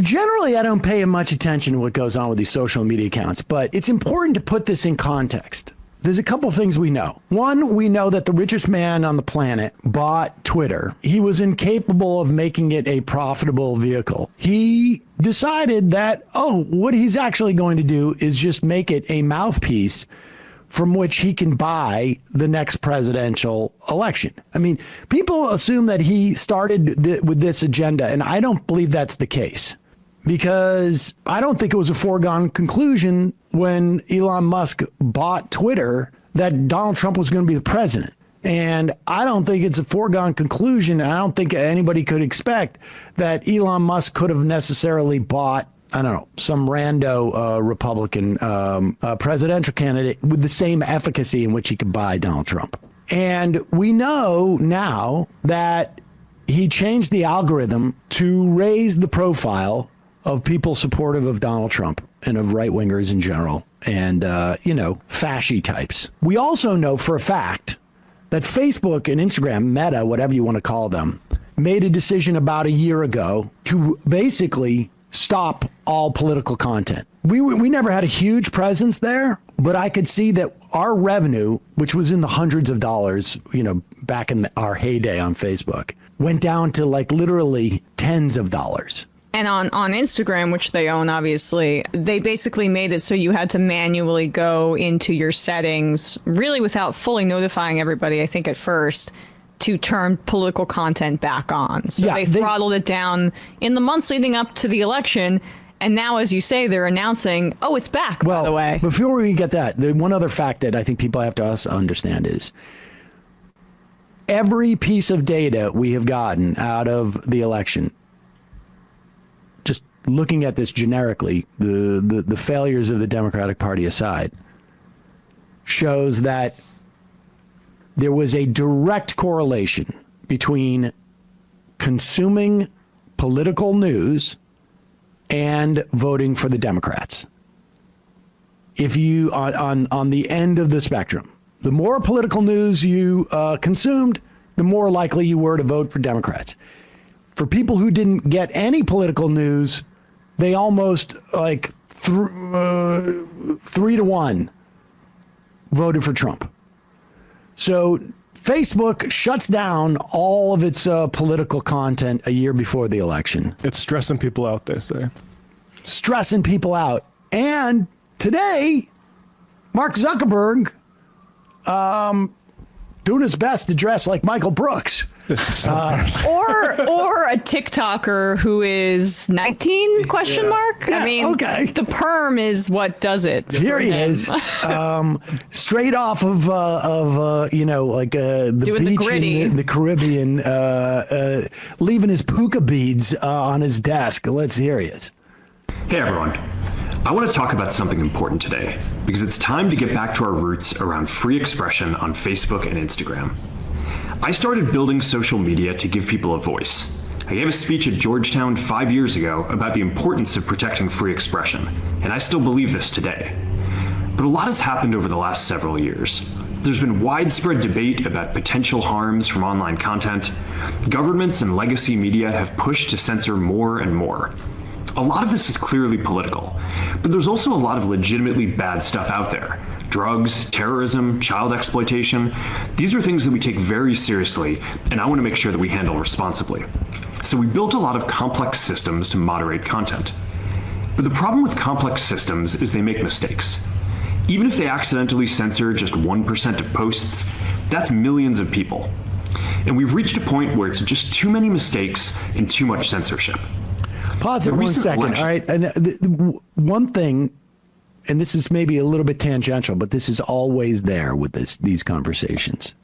Generally, I don't pay much attention to what goes on with these social media accounts, but it's important to put this in context. There's a couple things we know. One, we know that the richest man on the planet bought Twitter. He was incapable of making it a profitable vehicle. He decided that, what he's actually going to do is just make it a mouthpiece from which he can buy the next presidential election. I mean, people assume that he started with this agenda, and I don't believe that's the case, because I don't think it was a foregone conclusion when Elon Musk bought Twitter that Donald Trump was going to be the president. And I don't think it's a foregone conclusion. I don't think anybody could expect that Elon Musk could have necessarily bought, I don't know, some rando Republican presidential candidate with the same efficacy in which he could buy Donald Trump. And we know now that he changed the algorithm to raise the profile of people supportive of Donald Trump and of right-wingers in general and, fashy types. We also know for a fact that Facebook and Instagram, Meta, whatever you want to call them, made a decision about a year ago to basically stop all political content. We never had a huge presence there, but I could see that our revenue, which was in the hundreds of dollars, back in our heyday on Facebook, went down to like literally tens of dollars. And on Instagram, which they own, obviously, they basically made it so you had to manually go into your settings, really without fully notifying everybody, I think at first, to turn political content back on. So they throttled it down in the months leading up to the election. And now, as you say, they're announcing, it's back, by the way. Before we get that, the one other fact that I think people have to also understand is every piece of data we have gotten out of the election, just looking at this generically, the failures of the Democratic Party aside, shows that there was a direct correlation between consuming political news and voting for the Democrats. If you, on the end of the spectrum, the more political news you consumed, the more likely you were to vote for Democrats. For people who didn't get any political news, they almost 3-1 voted for Trump. So Facebook shuts down all of its political content a year before the election. It's stressing people out, they say. Stressing people out. And today, Mark Zuckerberg doing his best to dress like Michael Brooks. Or a TikToker who is 19 question mark. Yeah, I mean, the perm is what does it. Here he is, straight off of the beach in the Caribbean, leaving his puka beads on his desk. Let's hear he is. Hey everyone. I want to talk about something important today because it's time to get back to our roots around free expression on Facebook and Instagram. I started building social media to give people a voice. I gave a speech at Georgetown 5 years ago about the importance of protecting free expression, and I still believe this today. But a lot has happened over the last several years. There's been widespread debate about potential harms from online content. Governments and legacy media have pushed to censor more and more. A lot of this is clearly political, but there's also a lot of legitimately bad stuff out there. Drugs, terrorism, child exploitation. These are things that we take very seriously, and I want to make sure that we handle responsibly. So we built a lot of complex systems to moderate content. But the problem with complex systems is they make mistakes. Even if they accidentally censor just 1% of posts, that's millions of people. And we've reached a point where it's just too many mistakes and too much censorship. Pause it 1 second. All right. And one thing, and this is maybe a little bit tangential, but this is always there with these conversations.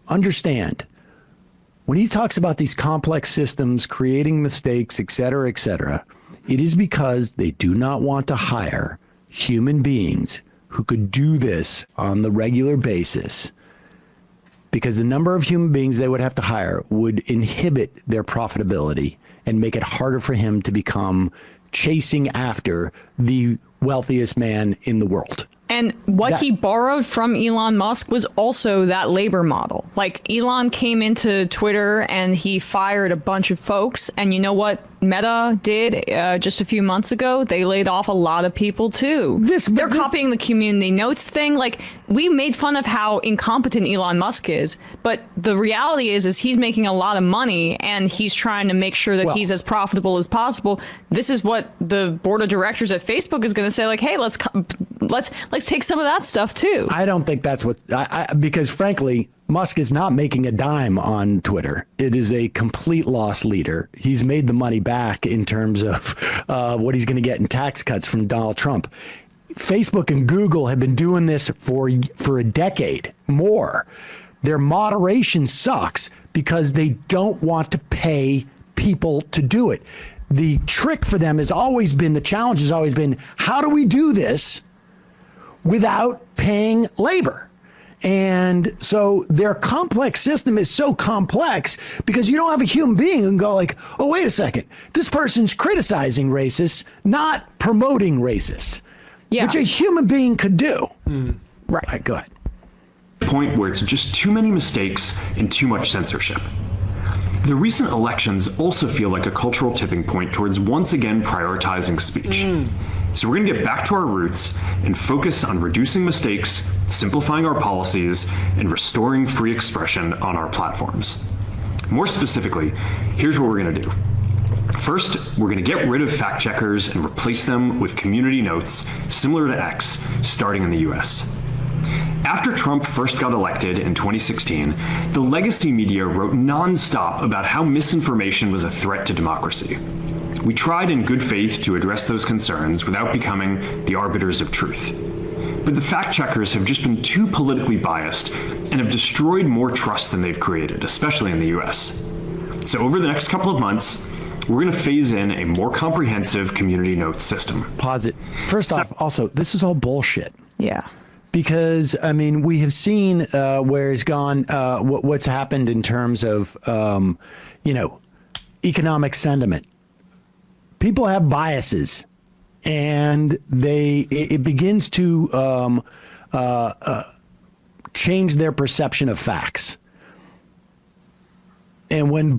Understand, when he talks about these complex systems, creating mistakes, et cetera, it is because they do not want to hire human beings who could do this on the regular basis, because the number of human beings they would have to hire would inhibit their profitability and make it harder for him to become chasing after the wealthiest man in the world. And what he borrowed from Elon Musk was also that labor model. Like, Elon came into Twitter and he fired a bunch of folks, and you know what Meta did just a few months ago. They laid off a lot of people too. They're copying the community notes thing. Like, we made fun of how incompetent Elon Musk is, but the reality is he's making a lot of money and he's trying to make sure that he's as profitable as possible. This is what the board of directors at Facebook is going to say, like, hey, let's take some of that stuff too. I don't think that's what because frankly, Musk is not making a dime on Twitter. It is a complete loss leader. He's made the money back in terms of what he's going to get in tax cuts from Donald Trump. Facebook and Google have been doing this for a decade more. Their moderation sucks because they don't want to pay people to do it. The trick for them has always been, the challenge has always been, how do we do this without paying labor? And so their complex system is so complex because you don't have a human being who can go like, oh, wait a second, this person's criticizing racists, not promoting racists, which a human being could do. Right. All right, go ahead. Point where it's just too many mistakes and too much censorship. The recent elections also feel like a cultural tipping point towards once again prioritizing speech. So we're going to get back to our roots and focus on reducing mistakes, simplifying our policies, and restoring free expression on our platforms. More specifically, here's what we're going to do. First, we're going to get rid of fact checkers and replace them with community notes similar to X, starting in the US. After Trump first got elected in 2016, the legacy media wrote nonstop about how misinformation was a threat to democracy. We tried in good faith to address those concerns without becoming the arbiters of truth. But the fact checkers have just been too politically biased and have destroyed more trust than they've created, especially in the US. So over the next couple of months, we're going to phase in a more comprehensive community notes system. Pause it. First off, also, this is all bullshit. Yeah. Because, I mean, we have seen where it's gone, what's happened in terms of, economic sentiment. People have biases, and it begins to change their perception of facts. And when if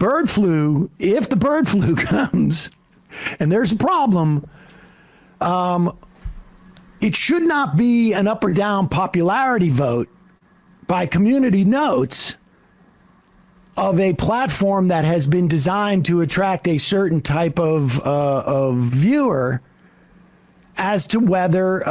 the bird flu comes, and there's a problem, it should not be an up or down popularity vote by community notes of a platform that has been designed to attract a certain type of viewer as to whether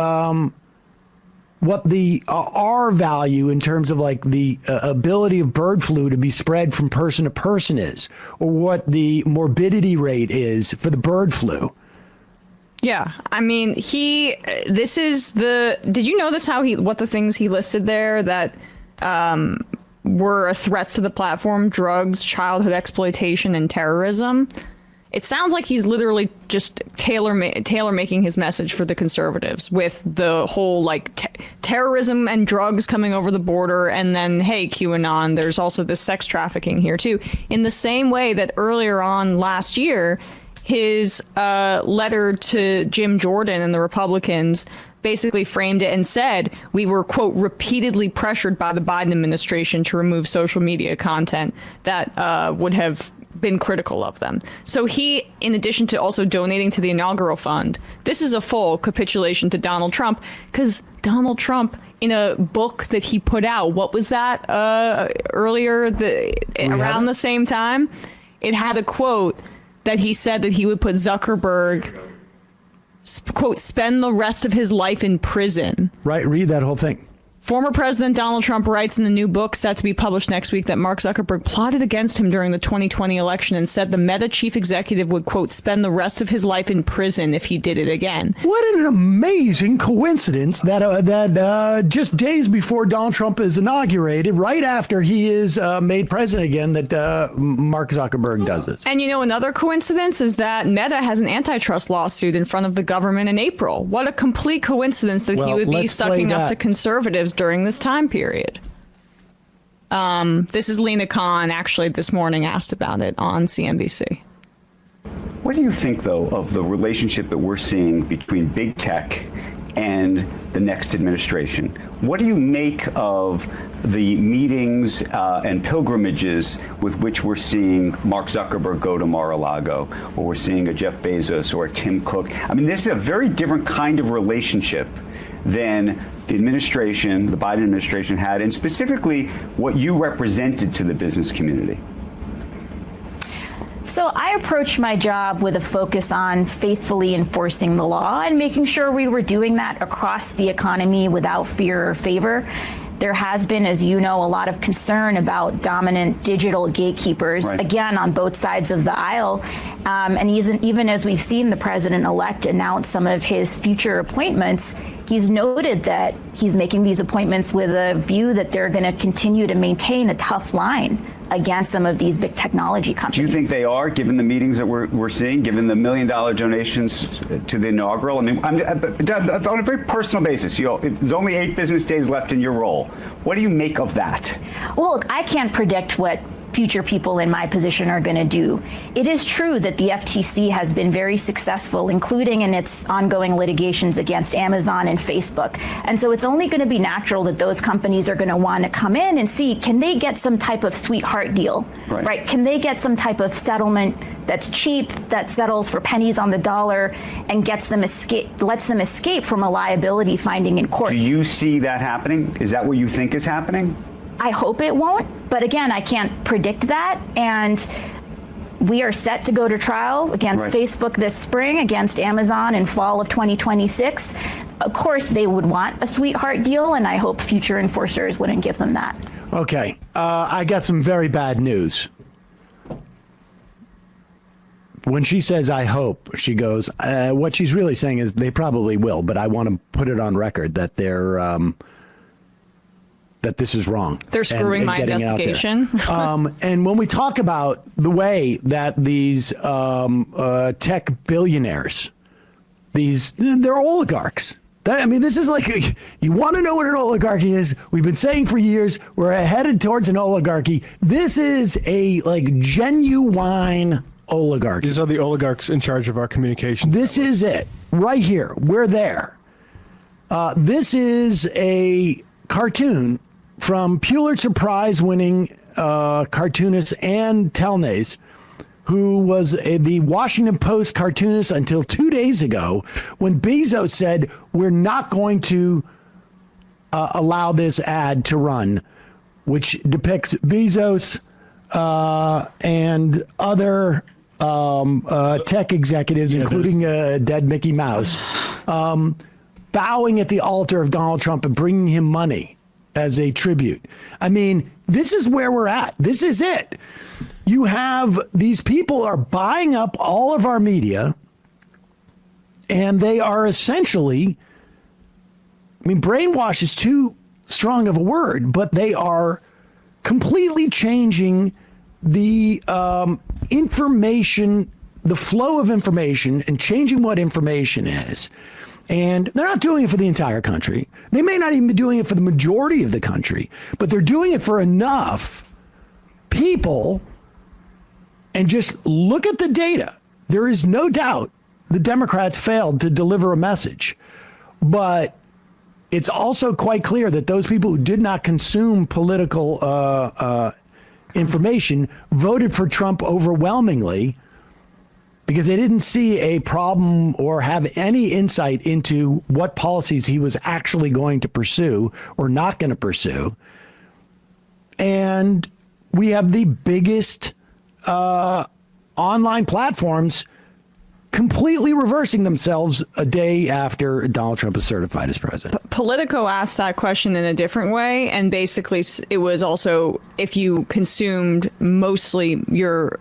what the R value in terms of like the ability of bird flu to be spread from person to person is, or what the morbidity rate is for the bird flu. Yeah, I mean, did you notice what the things he listed there that were threats to the platform? Drugs, childhood exploitation, and terrorism. It sounds like he's literally just tailor making his message for the conservatives with the whole terrorism and drugs coming over the border, and then, hey, QAnon, there's also this sex trafficking here too. In the same way that earlier on last year, his letter to Jim Jordan and the Republicans basically framed it and said, we were, quote, repeatedly pressured by the Biden administration to remove social media content that would have been critical of them. So he, in addition to also donating to the inaugural fund, this is a full capitulation to Donald Trump, because Donald Trump, in a book that he put out, what was that earlier, around the same time, it had a quote that he said that he would put Zuckerberg, quote, spend the rest of his life in prison. Right, read that whole thing. Former President Donald Trump writes in the new book set to be published next week that Mark Zuckerberg plotted against him during the 2020 election and said the Meta chief executive would, quote, spend the rest of his life in prison if he did it again. What an amazing coincidence that just days before Donald Trump is inaugurated, right after he is made president again, that Mark Zuckerberg does this. And another coincidence is that Meta has an antitrust lawsuit in front of the government in April. What a complete coincidence that he would be sucking up to conservatives during this time period. This is Lena Khan, actually, this morning asked about it on CNBC. What do you think, though, of the relationship that we're seeing between big tech and the next administration? What do you make of the meetings and pilgrimages with which we're seeing Mark Zuckerberg go to Mar-a-Lago, or we're seeing a Jeff Bezos or a Tim Cook. I mean, this is a very different kind of relationship than the administration, the Biden administration had, and specifically what you represented to the business community. So I approached my job with a focus on faithfully enforcing the law and making sure we were doing that across the economy without fear or favor. There has been, as you know, a lot of concern about dominant digital gatekeepers, right, again, on both sides of the aisle. And even as we've seen the president-elect announce some of his future appointments, he's noted that he's making these appointments with a view that they're going to continue to maintain a tough line against some of these big technology companies. Do you think they are, given the meetings that we're seeing, given the $1 million donations to the inaugural? I mean, on a very personal basis, there's only 8 business days left in your role. What do you make of that? Well, look, I can't predict what future people in my position are going to do. It is true that the FTC has been very successful, including in its ongoing litigations against Amazon and Facebook. And so it's only going to be natural that those companies are going to want to come in and see, can they get some type of sweetheart deal, right? Can they get some type of settlement that's cheap, that settles for pennies on the dollar and lets them escape from a liability finding in court? Do you see that happening? Is that what you think is happening? I hope it won't, but again, I can't predict that. And we are set to go to trial against Facebook this spring, against Amazon in fall of 2026. Of course, they would want a sweetheart deal, and I hope future enforcers wouldn't give them that. Okay, I got some very bad news. When she says, I hope, she goes, what she's really saying is they probably will, but I want to put it on record that they're... that this is wrong. They're screwing my investigation. And when we talk about the way that these tech billionaires, they're oligarchs. This is like, you want to know what an oligarchy is? We've been saying for years, we're headed towards an oligarchy. This is a genuine oligarchy. These are the oligarchs in charge of our communications. This is it, right here. We're there. This is a cartoon from Pulitzer Prize-winning cartoonist Ann Telnaes, who was the Washington Post cartoonist until 2 days ago, when Bezos said, we're not going to allow this ad to run, which depicts Bezos and other tech executives, including dead Mickey Mouse, bowing at the altar of Donald Trump and bringing him money as a tribute. I mean, this is where we're at. This is it. You have these people are buying up all of our media, and they are essentially, brainwash is too strong of a word, but they are completely changing the information, the flow of information, and changing what information is. And they're not doing it for the entire country. They may not even be doing it for the majority of the country, but they're doing it for enough people. And just look at the data. There is no doubt the Democrats failed to deliver a message. But it's also quite clear that those people who did not consume political information voted for Trump overwhelmingly, because they didn't see a problem or have any insight into what policies he was actually going to pursue or not going to pursue. And we have the biggest online platforms completely reversing themselves a day after Donald Trump is certified as president. Politico asked that question in a different way, and basically it was also if you consumed mostly your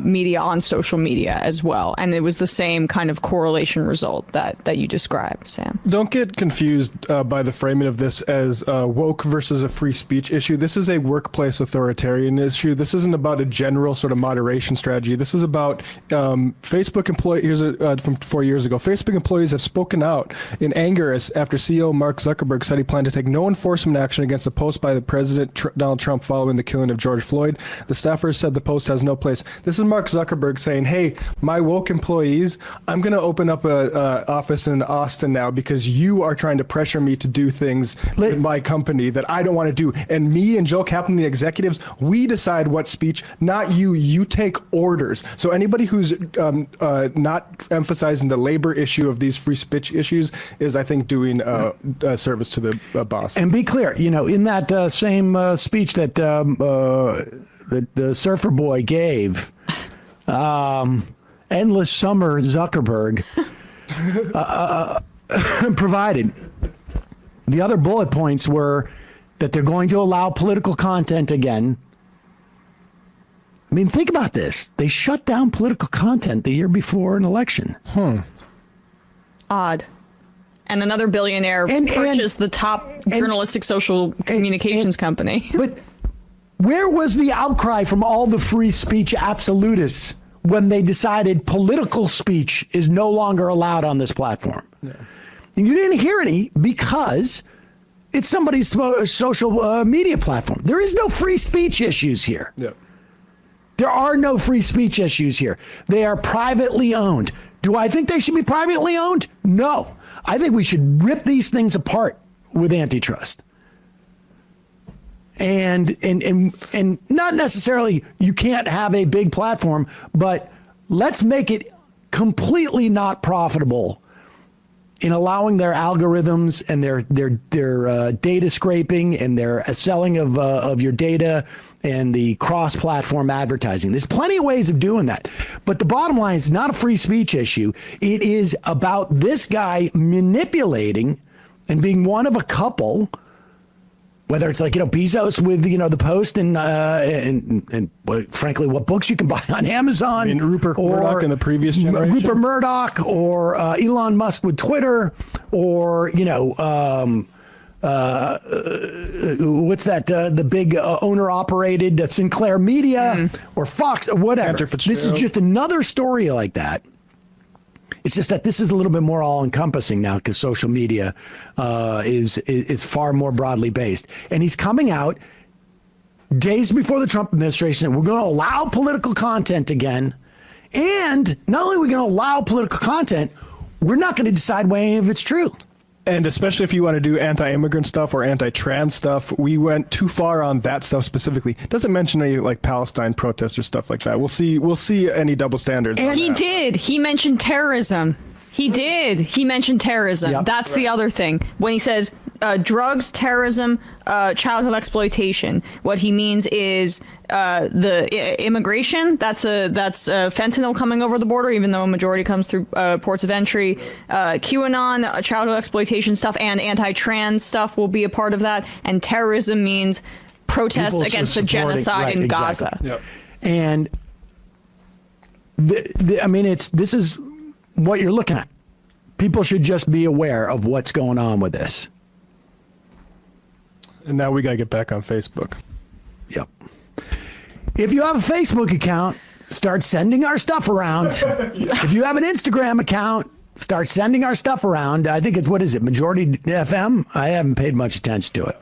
media on social media as well, and it was the same kind of correlation result that you described, Sam. Don't get confused by the framing of this as a woke versus a free speech issue. This is a workplace authoritarian issue. This isn't about a general sort of moderation strategy. This is about Facebook employees. From 4 years ago, Facebook employees have spoken out in anger after CEO Mark Zuckerberg said he planned to take no enforcement action against a post by the president Donald Trump following the killing of George Floyd. The staffers said the post has no place. This is Mark Zuckerberg saying, hey, my woke employees, I'm going to open up a office in Austin now because you are trying to pressure me to do things in my company that I don't want to do. And me and Joe Kaplan, the executives, we decide what speech, not you. You take orders. So anybody who's not emphasizing the labor issue of these free speech issues is, I think, doing a service to the boss. And be clear, in that same speech that the surfer boy gave, Endless Summer Zuckerberg provided, the other bullet points were that they're going to allow political content again. I mean, think about this. They shut down political content the year before an election. Odd. And another billionaire purchased the top journalistic social communications company. But where was the outcry from all the free speech absolutists when they decided political speech is no longer allowed on this platform? Yeah. And you didn't hear any because it's somebody's social media platform. There is no free speech issues here. Yeah. There are no free speech issues here. They are privately owned. Do I think they should be privately owned? No. I think we should rip these things apart with antitrust. And not necessarily you can't have a big platform, but let's make it completely not profitable in allowing their algorithms and their data scraping and their selling of your data and the cross-platform advertising. There's plenty of ways of doing that. But the bottom line is not a free speech issue. It is about this guy manipulating and being one of a couple, whether it's like, Bezos with, the Post and frankly, what books you can buy on Amazon. I mean, Rupert Murdoch in the previous generation. Rupert Murdoch or Elon Musk with Twitter or, what's that? The big owner-operated Sinclair Media or Fox or whatever. This is just another story like that. It's just that this is a little bit more all-encompassing now because social media is far more broadly based. And he's coming out days before the Trump administration, and we're going to allow political content again. And not only are we going to allow political content, we're not going to decide when any of it's true. And especially if you want to do anti-immigrant stuff or anti-trans stuff, we went too far on that stuff specifically. Doesn't mention any like Palestine protests or stuff like that. We'll see any double standards. And he did. He mentioned terrorism. He did. He mentioned terrorism. Yep. That's the other thing. When he says drugs, terrorism, childhood exploitation, what he means is the immigration. That's fentanyl coming over the border, even though a majority comes through ports of entry. QAnon, childhood exploitation stuff, and anti-trans stuff will be a part of that. And terrorism means protests against the genocide in Gaza. Yep. And this is what you're looking at. People should just be aware of what's going on with this. And now we got to get back on Facebook. Yep. If you have a Facebook account, start sending our stuff around. Yeah. If you have an Instagram account, start sending our stuff around. I think it's, Majority FM? I haven't paid much attention to it.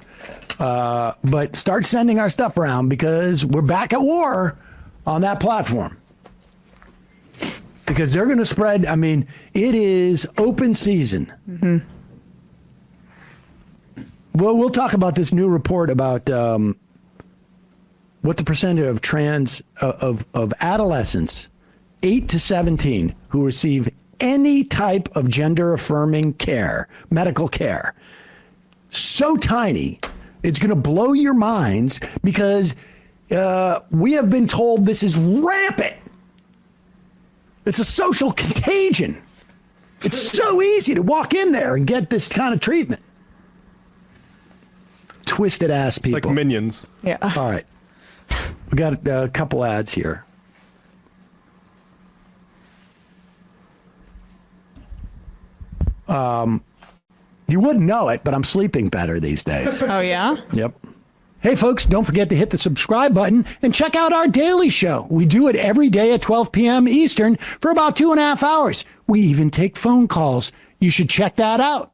But start sending our stuff around because we're back at war on that platform. Because they're going to spread, it is open season. Mm-hmm. Well, we'll talk about this new report about what the percentage of of adolescents 8 to 17 who receive any type of gender-affirming care, medical care, so tiny, it's going to blow your minds because we have been told this is rampant. It's a social contagion. It's so easy to walk in there and get this kind of treatment. Twisted ass people. It's like Minions. Yeah. All right. We got a couple ads here. You wouldn't know it, but I'm sleeping better these days. Oh, yeah? Yep. Hey, folks, don't forget to hit the subscribe button and check out our daily show. We do it every day at 12 p.m. Eastern for about 2.5 hours. We even take phone calls. You should check that out.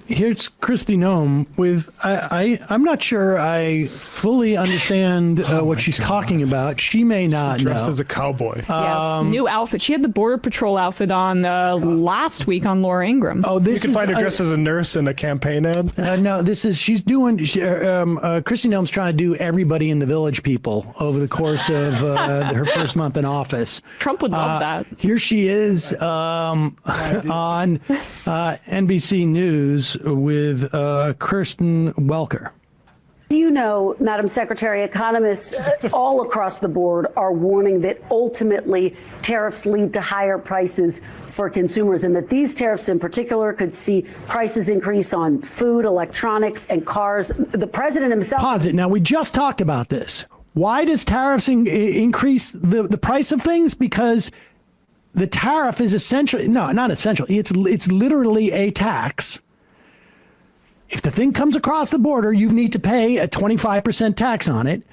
Here's Kristi Noem with, I'm not sure I fully understand what she's talking about. She may not Dressed know. as a cowboy. Yes, new outfit. She had the Border Patrol outfit on last week on Laura Ingraham. Oh, You this can is find her dressed as a nurse in a campaign ad. no. This is Kristi Noem's trying to do everybody in the Village people over the course of her first month in office. Trump would love that. Here she is on NBC News with Kirsten Welker. You know, Madam Secretary, economists all across the board are warning that ultimately tariffs lead to higher prices for consumers, and that these tariffs in particular could see prices increase on food, electronics, and cars. The president himself. Pause it. Now, we just talked about this. Why does tariffs increase the price of things? Because the tariff is essentially, no, not essential. It's literally a tax. If the thing comes across the border, you need to pay a 25% tax on it,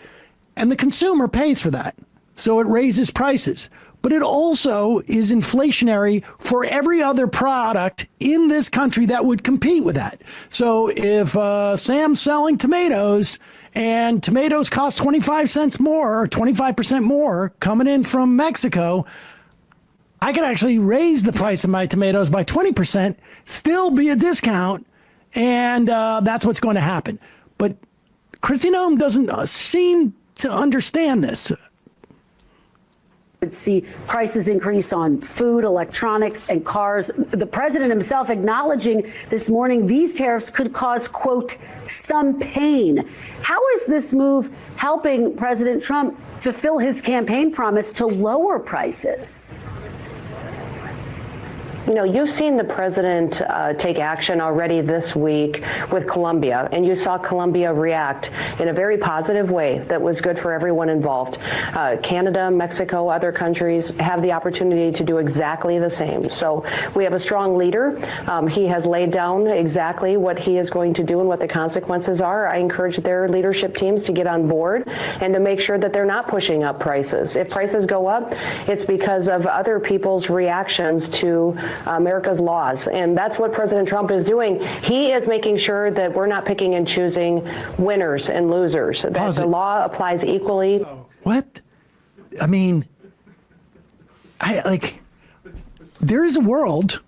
and the consumer pays for that. So it raises prices. But it also is inflationary for every other product in this country that would compete with that. So if Sam's selling tomatoes and tomatoes cost 25 cents more or 25% more coming in from Mexico, I could actually raise the price of my tomatoes by 20%, still be a discount, and that's what's going to happen. But Kristi Noem doesn't seem to understand this. Would see prices increase on food, electronics, and cars. The president himself acknowledging this morning these tariffs could cause, quote, some pain. How is this move helping President Trump fulfill his campaign promise to lower prices? You know, you've seen the president take action already this week with Colombia, and you saw Colombia react in a very positive way that was good for everyone involved. Canada, Mexico, other countries have the opportunity to do exactly the same. So we have a strong leader. He has laid down exactly what he is going to do and what the consequences are. I encourage their leadership teams to get on board and to make sure that they're not pushing up prices. If prices go up, it's because of other people's reactions to America's laws. And that's what President Trump is doing. He is making sure that we're not picking and choosing winners and losers, that the law applies equally. What? I mean, there is a world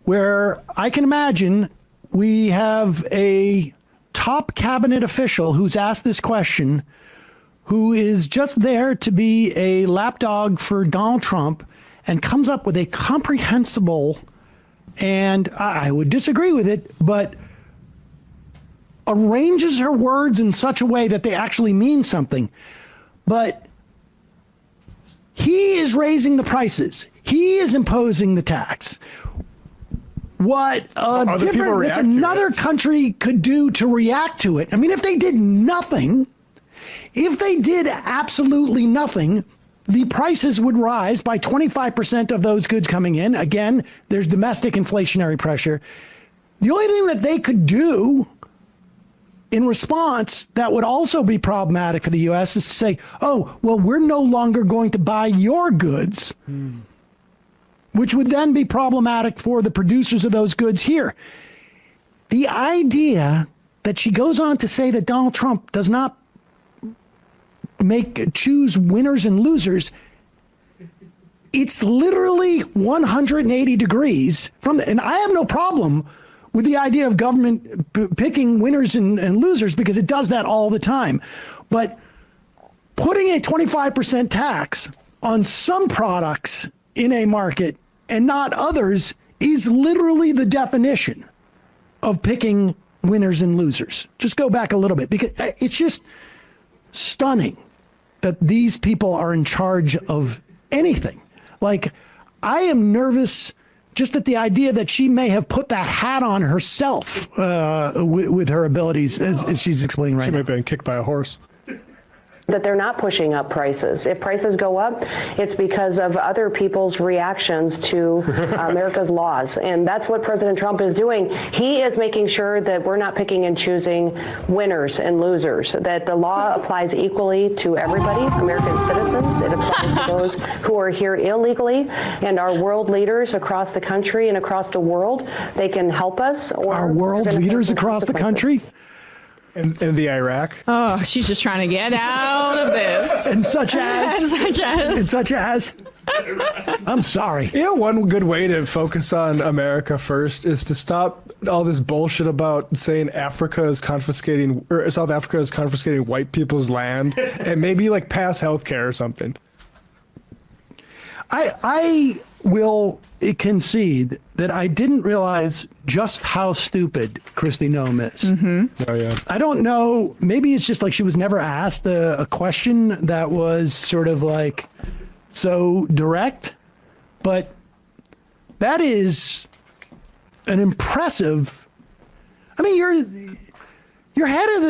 where I can imagine we have a top cabinet official who's asked this question, who is just there to be a lapdog for Donald Trump, and comes up with a comprehensible, and I would disagree with it, but arranges her words in such a way that they actually mean something. But he is raising the prices. He is imposing the tax. What another country could do to react to it. I mean, if they did nothing, if they did absolutely nothing, the prices would rise by 25% of those goods coming in. Again, there's domestic inflationary pressure. The only thing that they could do in response that would also be problematic for the U.S. is to say, oh, well, we're no longer going to buy your goods, which would then be problematic for the producers of those goods here. The idea that she goes on to say that Donald Trump does not choose winners and losers, it's literally 180 degrees from the, and I have no problem with the idea of government picking winners and losers, because it does that all the time. But putting a 25% tax on some products in a market and not others is literally the definition of picking winners and losers. Just go back a little bit, because it's just stunning that these people are in charge of anything. Like, I am nervous just at the idea that she may have put that hat on herself with her abilities, as she's explaining right now. She may have been kicked by a horse. that they're not pushing up prices. If prices go up, it's because of other people's reactions to America's laws. And that's what President Trump is doing. He is making sure that we're not picking and choosing winners and losers, that the law applies equally to everybody, American citizens. It applies to those who are here illegally, and our world leaders across the country and across the world. They can help us. Or Our world leaders across the country? In the Iraq. Oh, she's just trying to get out of this. And such as. And such as. I'm sorry. You know, one good way to focus on America first is to stop all this bullshit about saying Africa is confiscating, or South Africa is confiscating white people's land, and maybe like pass health care or something. I will concede that I didn't realize just how stupid Kristi Noem is. Oh, yeah. I don't know. Maybe it's just like she was never asked a question that was sort of like so direct, but that is an impressive. I mean, you're head of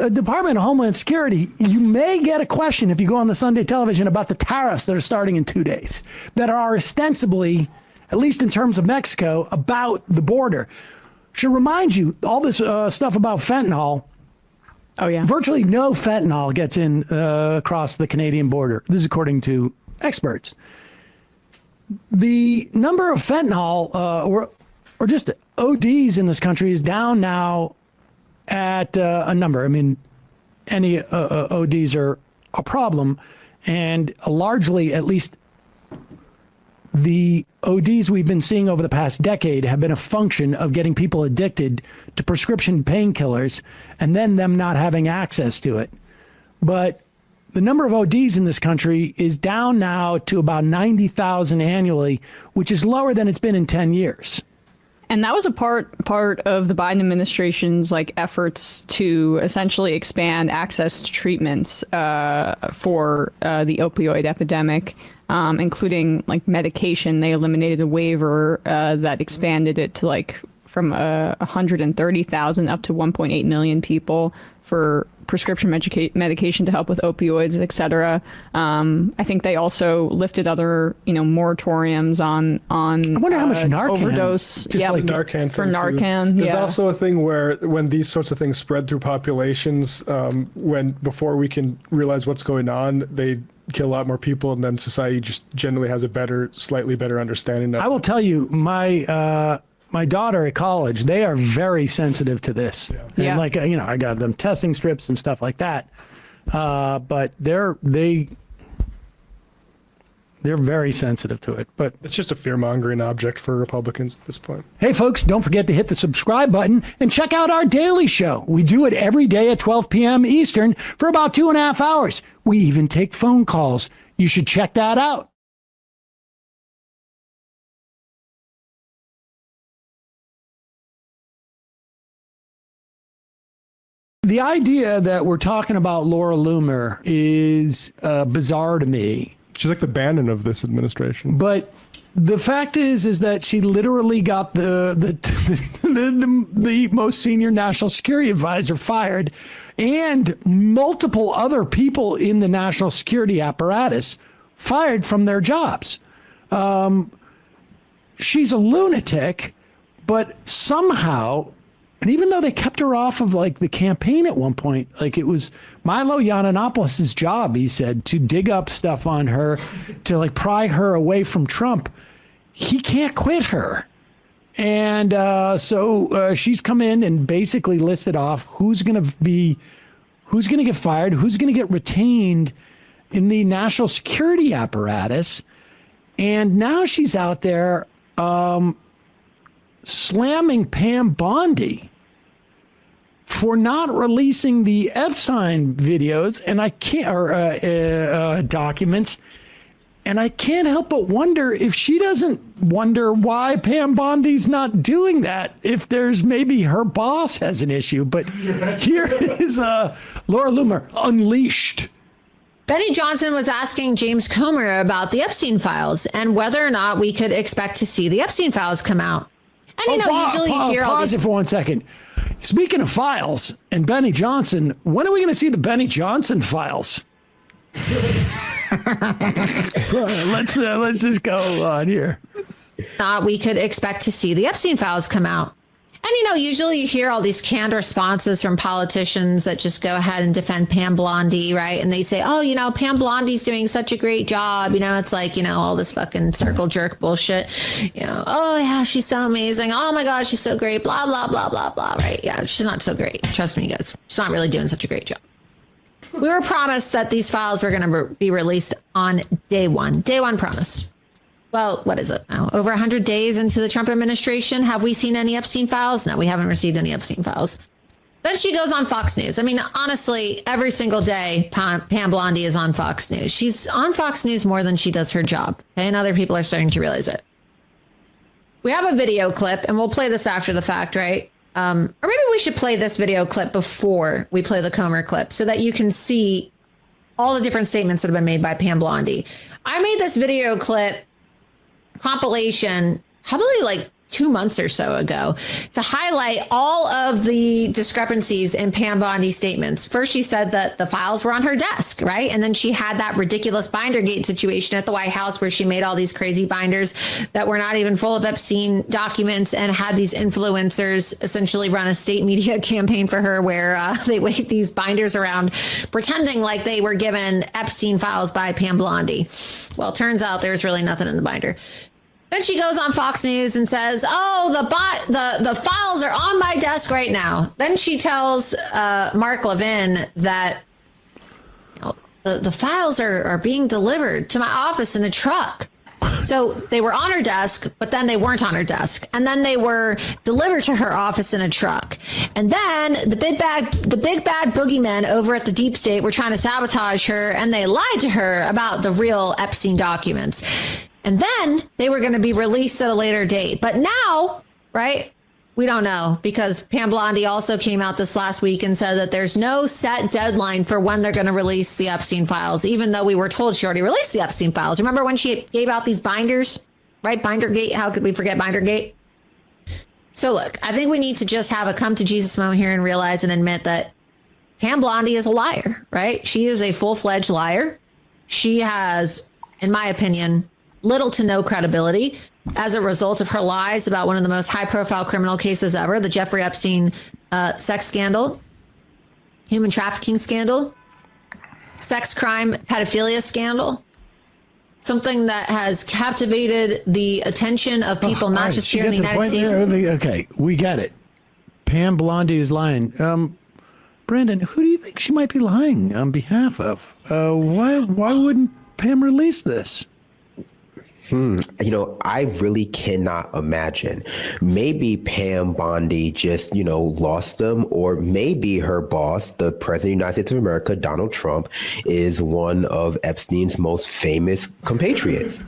the Department of Homeland Security. You may get a question if you go on the Sunday television about the tariffs that are starting in 2 days that are ostensibly, at least in terms of Mexico, about the border. Should remind you, all this stuff about fentanyl. Oh, yeah. Virtually no fentanyl gets in across the Canadian border. This is according to experts. The number of fentanyl or just ODs in this country is down now at a number. I mean, any ODs are a problem, and largely, at least, the ODs we've been seeing over the past decade have been a function of getting people addicted to prescription painkillers and then them not having access to it. But the number of ODs in this country is down now to about 90,000 annually, which is lower than it's been in 10 years. And that was a part of the Biden administration's efforts to essentially expand access to treatments for the opioid epidemic, including medication. They eliminated a waiver that expanded it to from 130,000 up to 1.8 million people for prescription medication to help with opioids, et cetera. I think they also lifted other, moratoriums on I wonder how much Narcan, overdose. Just like Narcan for Narcan. There's also a thing where when these sorts of things spread through populations, before we can realize what's going on, they kill a lot more people, and then society just generally has a slightly better understanding of it. I will tell you, my daughter at college, they are very sensitive to this. Yeah. And I got them testing strips and stuff like that. But they're very sensitive to it. But it's just a fear-mongering object for Republicans at this point. Hey, folks, don't forget to hit the subscribe button and check out our daily show. We do it every day at 12 p.m. Eastern for about 2.5 hours. We even take phone calls. You should check that out. The idea that we're talking about Laura Loomer is bizarre to me. She's like the Bannon of this administration. But the fact is that she literally got the most senior national security advisor fired, and multiple other people in the national security apparatus fired from their jobs. She's a lunatic, but somehow. And even though they kept her off of the campaign at one point, it was Milo Yiannopoulos' job, he said, to dig up stuff on her, to pry her away from Trump. He can't quit her. And so she's come in and basically listed off who's going to get fired, who's going to get retained in the national security apparatus. And now she's out there slamming Pam Bondi for not releasing the Epstein videos documents. And I can't help but wonder if she doesn't wonder why Pam Bondi's not doing that, if there's maybe her boss has an issue. But here is Laura Loomer unleashed. Benny Johnson was asking James Comer about the Epstein files and whether or not we could expect to see the Epstein files come out. And usually you hear all these. Pause it for 1 second. Speaking of files and Benny Johnson, when are we going to see the Benny Johnson files? Let's just go on here. We could expect to see the Epstein files come out. And, usually you hear all these canned responses from politicians that just go ahead and defend Pam Blondie, right? And they say, oh, Pam Blondie's doing such a great job. It's like, all this fucking circle jerk bullshit. Oh, yeah, she's so amazing. Oh, my God, she's so great. Blah, blah, blah, blah, blah, right? Yeah, she's not so great. Trust me, guys. She's not really doing such a great job. We were promised that these files were going to be released on day one. Day one promise. Well, what is it now? Over 100 days into the Trump administration, have we seen any Epstein files? No, we haven't received any Epstein files. Then she goes on Fox News. I mean, honestly, every single day, Pam Blondie is on Fox News. She's on Fox News more than she does her job. Okay? And other people are starting to realize it. We have a video clip, and we'll play this after the fact, right? Or maybe we should play this video clip before we play the Comer clip so that you can see all the different statements that have been made by Pam Blondie. I made this video clip compilation probably like 2 months or so ago to highlight all of the discrepancies in Pam Blondie's statements. First, she said that the files were on her desk, right? And then she had that ridiculous Bindergate situation at the White House where she made all these crazy binders that were not even full of Epstein documents and had these influencers essentially run a state media campaign for her where they waved these binders around pretending like they were given Epstein files by Pam Blondie. Well, turns out there's really nothing in the binder. Then she goes on Fox News and says, oh, the files are on my desk right now. Then she tells Mark Levin that the files are being delivered to my office in a truck. So they were on her desk, but then they weren't on her desk. And then they were delivered to her office in a truck. And then the big bad boogeymen over at the deep state were trying to sabotage her, and they lied to her about the real Epstein documents. And then they were going to be released at a later date. But now, right, we don't know, because Pam Blondie also came out this last week and said that there's no set deadline for when they're going to release the Epstein files, even though we were told she already released the Epstein files. Remember when she gave out these binders, right? Bindergate. How could we forget Bindergate? So look, I think we need to just have a come to Jesus moment here and realize and admit that Pam Blondie is a liar, right? She is a full-fledged liar. She has, in my opinion, little to no credibility as a result of her lies about one of the most high-profile criminal cases ever, the Jeffrey Epstein sex scandal, human trafficking scandal, sex crime, pedophilia scandal, something that has captivated the attention of people, not just here in the United States. Okay, we get it. Pam Blondie is lying. Brandon, who do you think she might be lying on behalf of? Why wouldn't Pam release this? I really cannot imagine. Maybe Pam Bondi just, lost them, or maybe her boss, the President of the United States of America, Donald Trump, is one of Epstein's most famous compatriots.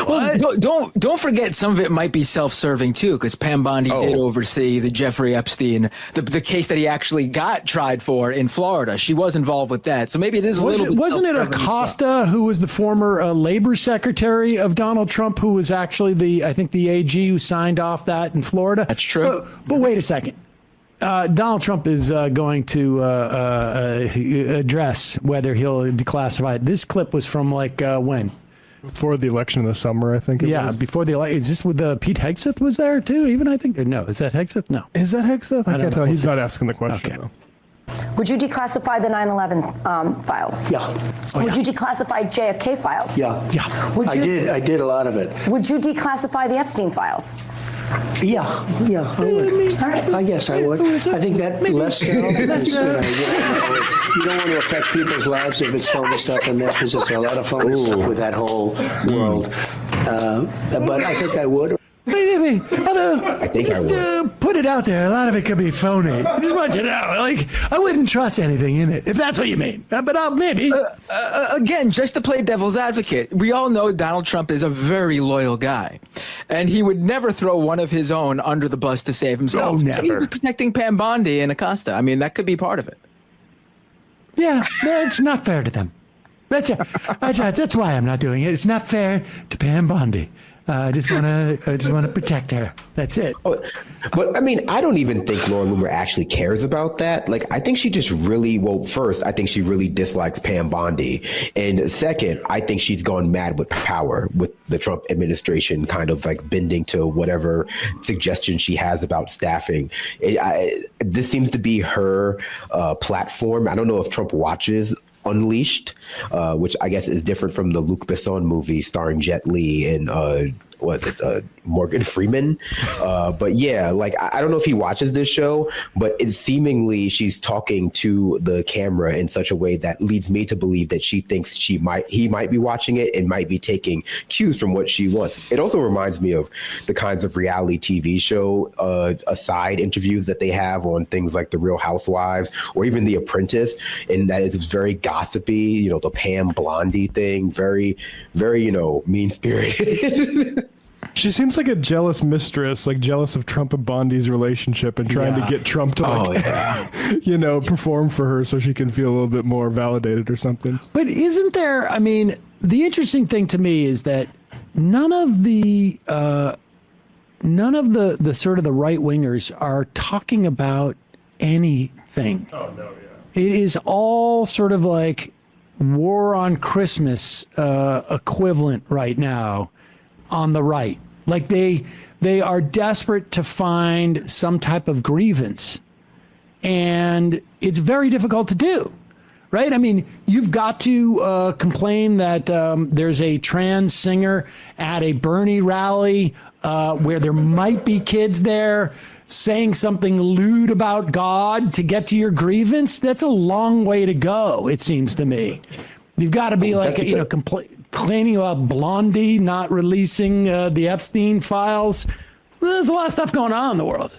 Well, don't forget, some of it might be self-serving too, because Pam Bondi did oversee the Jeffrey Epstein, the case that he actually got tried for in Florida. She was involved with that, so maybe it is a little bit. Wasn't it Acosta who was the former labor secretary of Donald Trump, who was actually the AG who signed off that in Florida? That's true. But wait a second. Donald Trump is going to address whether he'll declassify it. This clip was from when? Before the election in the summer, I think it was. Yeah, before the election. Is this with Pete Hegseth was there too? Even I think, no, is that Hegseth? No. Is that Hegseth? I can't tell. He's not asking the question. Okay. Though. Would you declassify the 9/11 files? Yeah. Would you declassy JFK files? Yeah. Yeah. Would you, I did a lot of it. Would you declassify the Epstein files? Yeah, I would. I guess I would. I think that less so. You don't want to affect people's lives if it's phony stuff in there, because it's a lot of phony stuff with that whole world. But I think I would. I think I would. Put it out there. A lot of it could be phony. I just want you to know, I wouldn't trust anything in it, if that's what you mean. But I'll maybe. Again, just to play devil's advocate, we all know Donald Trump is a very loyal guy, and he would never throw one of his own under the bus to save himself. Oh, never. He was protecting Pam Bondi and Acosta. I mean, that could be part of it. Yeah, it's not fair to them. That's why I'm not doing it. It's not fair to Pam Bondi. I just want to protect her. That's it. But I mean, I don't even think Laura Loomer actually cares about that. Like, I think she just really, well, first, I think she really dislikes Pam Bondi. And second, I think she's gone mad with power with the Trump administration kind of like bending to whatever suggestion she has about staffing. This seems to be her platform. I don't know if Trump watches Unleashed, which I guess is different from the Luc Besson movie starring Jet Li and Morgan Freeman. But yeah, like, I don't know if he watches this show, but it's seemingly she's talking to the camera in such a way that leads me to believe that she thinks he might be watching it and might be taking cues from what she wants. It also reminds me of the kinds of reality TV show aside interviews that they have on things like The Real Housewives or even The Apprentice, and that is very gossipy, the Pam Bondi thing, very, very, mean-spirited. She seems like a jealous mistress, like jealous of Trump and Bondi's relationship and trying to get Trump to perform for her so she can feel a little bit more validated or something. But isn't there, I mean, the interesting thing to me is that none of the sort of the right wingers are talking about anything. Oh, no, yeah. It is all sort of like War on Christmas equivalent right now on the right. Like they are desperate to find some type of grievance, and it's very difficult to do, right? I mean, you've got to complain that there's a trans singer at a Bernie rally where there might be kids there saying something lewd about God to get to your grievance. That's a long way to go, it seems to me. You've got to be like, complaining about Blondie not releasing the Epstein files. There's a lot of stuff going on in the world.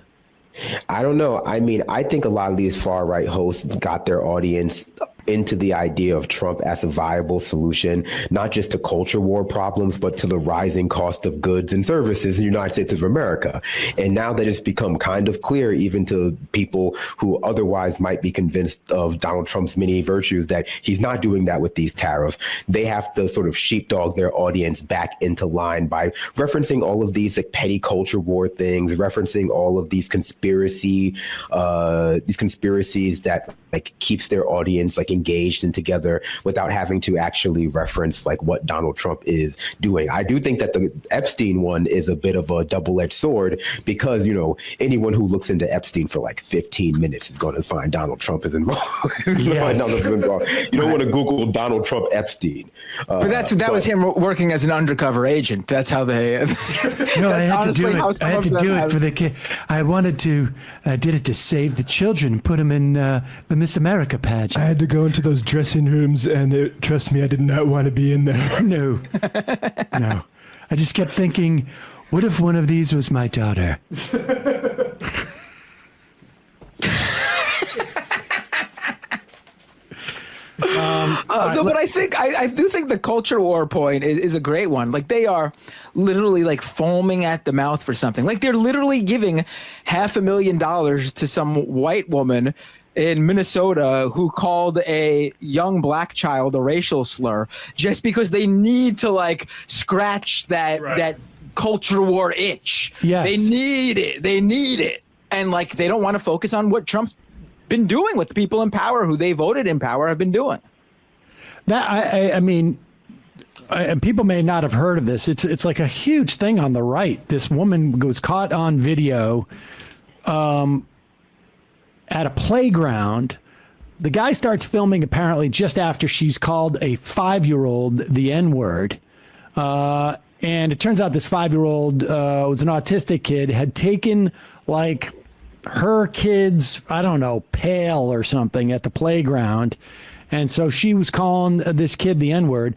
I don't know. I mean, I think a lot of these far right hosts got their audience into the idea of Trump as a viable solution, not just to culture war problems, but to the rising cost of goods and services in the United States of America. And now that it's become kind of clear, even to people who otherwise might be convinced of Donald Trump's many virtues, that he's not doing that with these tariffs, they have to sort of sheepdog their audience back into line by referencing all of these like petty culture war things, referencing all of these conspiracies that like keeps their audience like engaged and together without having to actually reference like what Donald Trump is doing. I do think that the Epstein one is a bit of a double-edged sword because, anyone who looks into Epstein for like 15 minutes is going to find Donald Trump is involved. Yes. You don't want to Google Donald Trump Epstein. But that was him working as an undercover agent. That's how they. No, I had to do it. I had to do it for the kid. I did it to save the children and put them in the Miss America pageant. I had to go into those dressing rooms, and trust me, I did not want to be in there. No. I just kept thinking, what if one of these was my daughter? But I do think the culture war point is a great one. Like they are literally like foaming at the mouth for something. Like they're literally giving $500,000 to some white woman in Minnesota who called a young black child a racial slur just because they need to like scratch that culture war itch. Yes. They need it. And like they don't want to focus on what Trump's been doing with the people in power who they voted in power have been doing. That I mean, and people may not have heard of this. It's like a huge thing on the right. This woman was caught on video at a playground. The guy starts filming apparently just after she's called a 5-year-old the N-word. And it turns out this 5-year-old was an autistic kid, had taken like her kid's, I don't know, pail or something at the playground. And so she was calling this kid the N-word.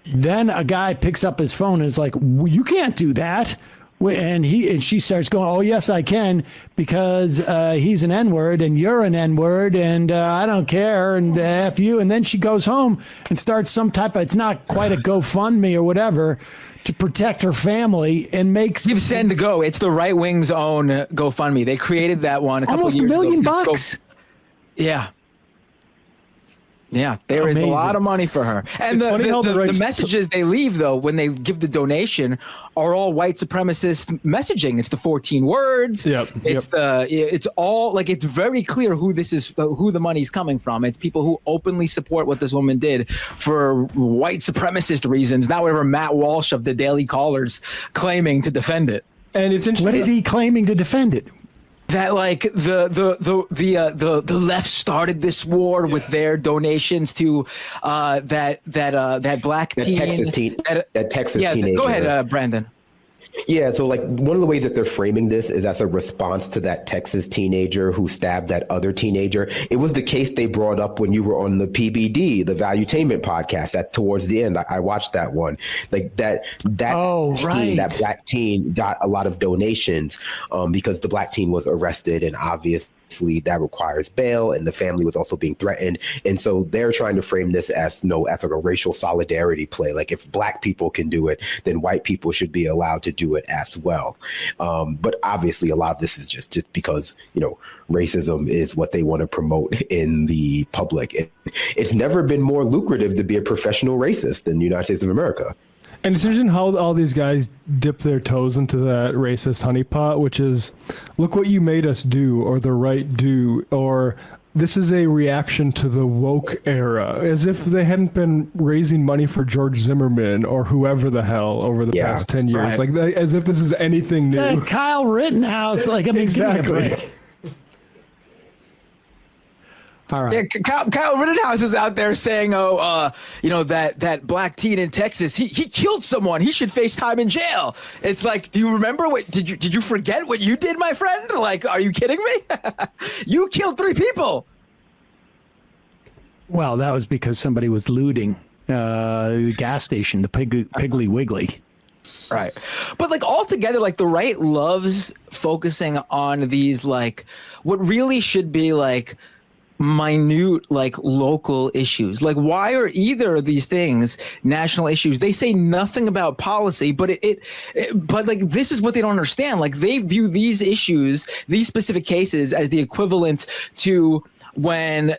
Then a guy picks up his phone and is like, you can't do that. And she starts going, oh, yes, I can, because he's an N-word and you're an N-word and I don't care and F you. And then she goes home and starts some type of, it's not quite a GoFundMe or whatever, to protect her family and makes... Give Send to Go. It's the right wing's own GoFundMe. They created that one a couple almost years ago. $1 million bucks. Yeah. Yeah, there is a lot of money for her. And the messages they leave, though, when they give the donation are all white supremacist messaging. It's the 14 words. It's all like, it's very clear who this is, who the money's coming from. It's people who openly support what this woman did for white supremacist reasons, not whatever Matt Walsh of the Daily Caller's claiming to defend it. And it's interesting. What is he claiming to defend it? That like the left started this war with their donations to that black teen, that Texas teenager. Go ahead, Brandon. Yeah, so like one of the ways that they're framing this is as a response to that Texas teenager who stabbed that other teenager. It was the case they brought up when you were on the PBD, the Valuetainment podcast. That towards the end, I watched that one. Like that black teen got a lot of donations because the black teen was arrested, and obviously that requires bail, and the family was also being threatened. And so they're trying to frame this as like a racial solidarity play. Like if black people can do it, then white people should be allowed to do it as well. But obviously a lot of this is just because, racism is what they want to promote in the public. It's never been more lucrative to be a professional racist in the United States of America. And it's interesting how all these guys dip their toes into that racist honeypot, which is, look what you made us do, or the right do, or this is a reaction to the woke era, as if they hadn't been raising money for George Zimmerman or whoever the hell over the past 10 years. Right. Like as if this is anything new. Kyle Rittenhouse, exactly. All right. Yeah, Kyle Rittenhouse is out there saying, that black teen in Texas, he killed someone. He should face time in jail. It's like, do you remember did you forget what you did, my friend? Like, are you kidding me? You killed 3 people. Well, that was because somebody was looting the gas station, the Piggly Wiggly. Right. But like altogether, like the right loves focusing on these, like what really should be like minute, like local issues. Like why are either of these things national issues? They say nothing about policy, but but like this is what they don't understand. Like they view these issues, these specific cases, as the equivalent to when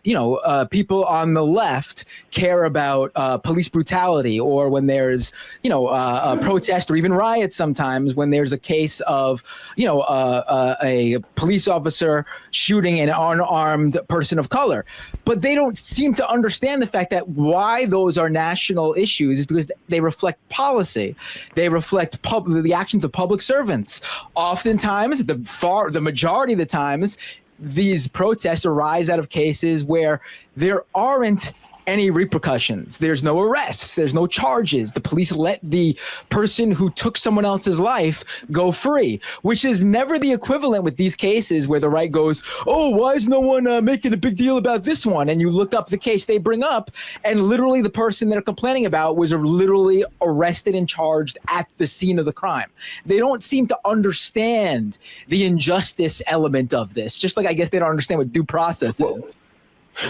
people on the left care about police brutality, or when there's a protest or even riots, sometimes when there's a case of a police officer shooting an unarmed person of color. But they don't seem to understand the fact that why those are national issues is because they reflect policy. They reflect the actions of public servants. Oftentimes, the majority of the times, these protests arise out of cases where there aren't any repercussions. There's no arrests. There's no charges. The police let the person who took someone else's life go free, which is never the equivalent with these cases where the right goes, oh, why is no one making a big deal about this one? And you look up the case they bring up, and literally the person they're complaining about was literally arrested and charged at the scene of the crime. They don't seem to understand the injustice element of this, just like I guess they don't understand what due process is.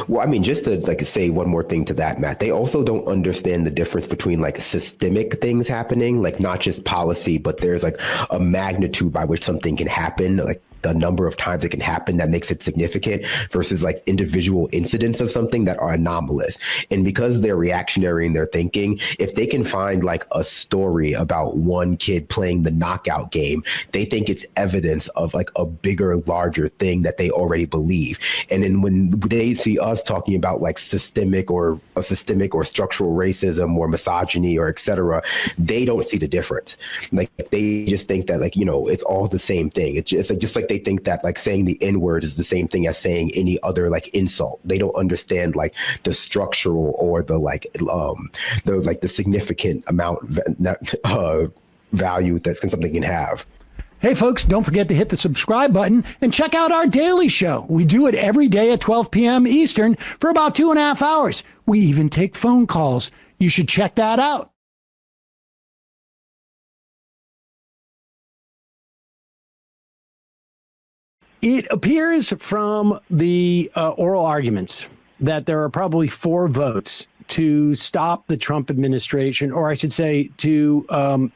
Well, I mean, just to say one more thing to that, Matt, they also don't understand the difference between like systemic things happening, like not just policy, but there's like a magnitude by which something can happen, like the number of times it can happen that makes it significant, versus like individual incidents of something that are anomalous. And because they're reactionary in their thinking, if they can find like a story about one kid playing the knockout game, they think it's evidence of like a bigger, larger thing that they already believe. And then when they see us talking about like systemic or structural racism or misogyny or et cetera, they don't see the difference. Like they just think that it's all the same thing. It's just like they think that like saying the N-word is the same thing as saying any other like insult. They don't understand like the structural or the the significant amount value that something can have. Hey, folks, don't forget to hit the subscribe button and check out our daily show. We do it every day at 12 p.m. Eastern for about 2.5 hours. We even take phone calls. You should check that out. It appears from the oral arguments that there are probably 4 votes to stop the Trump administration, or I should say to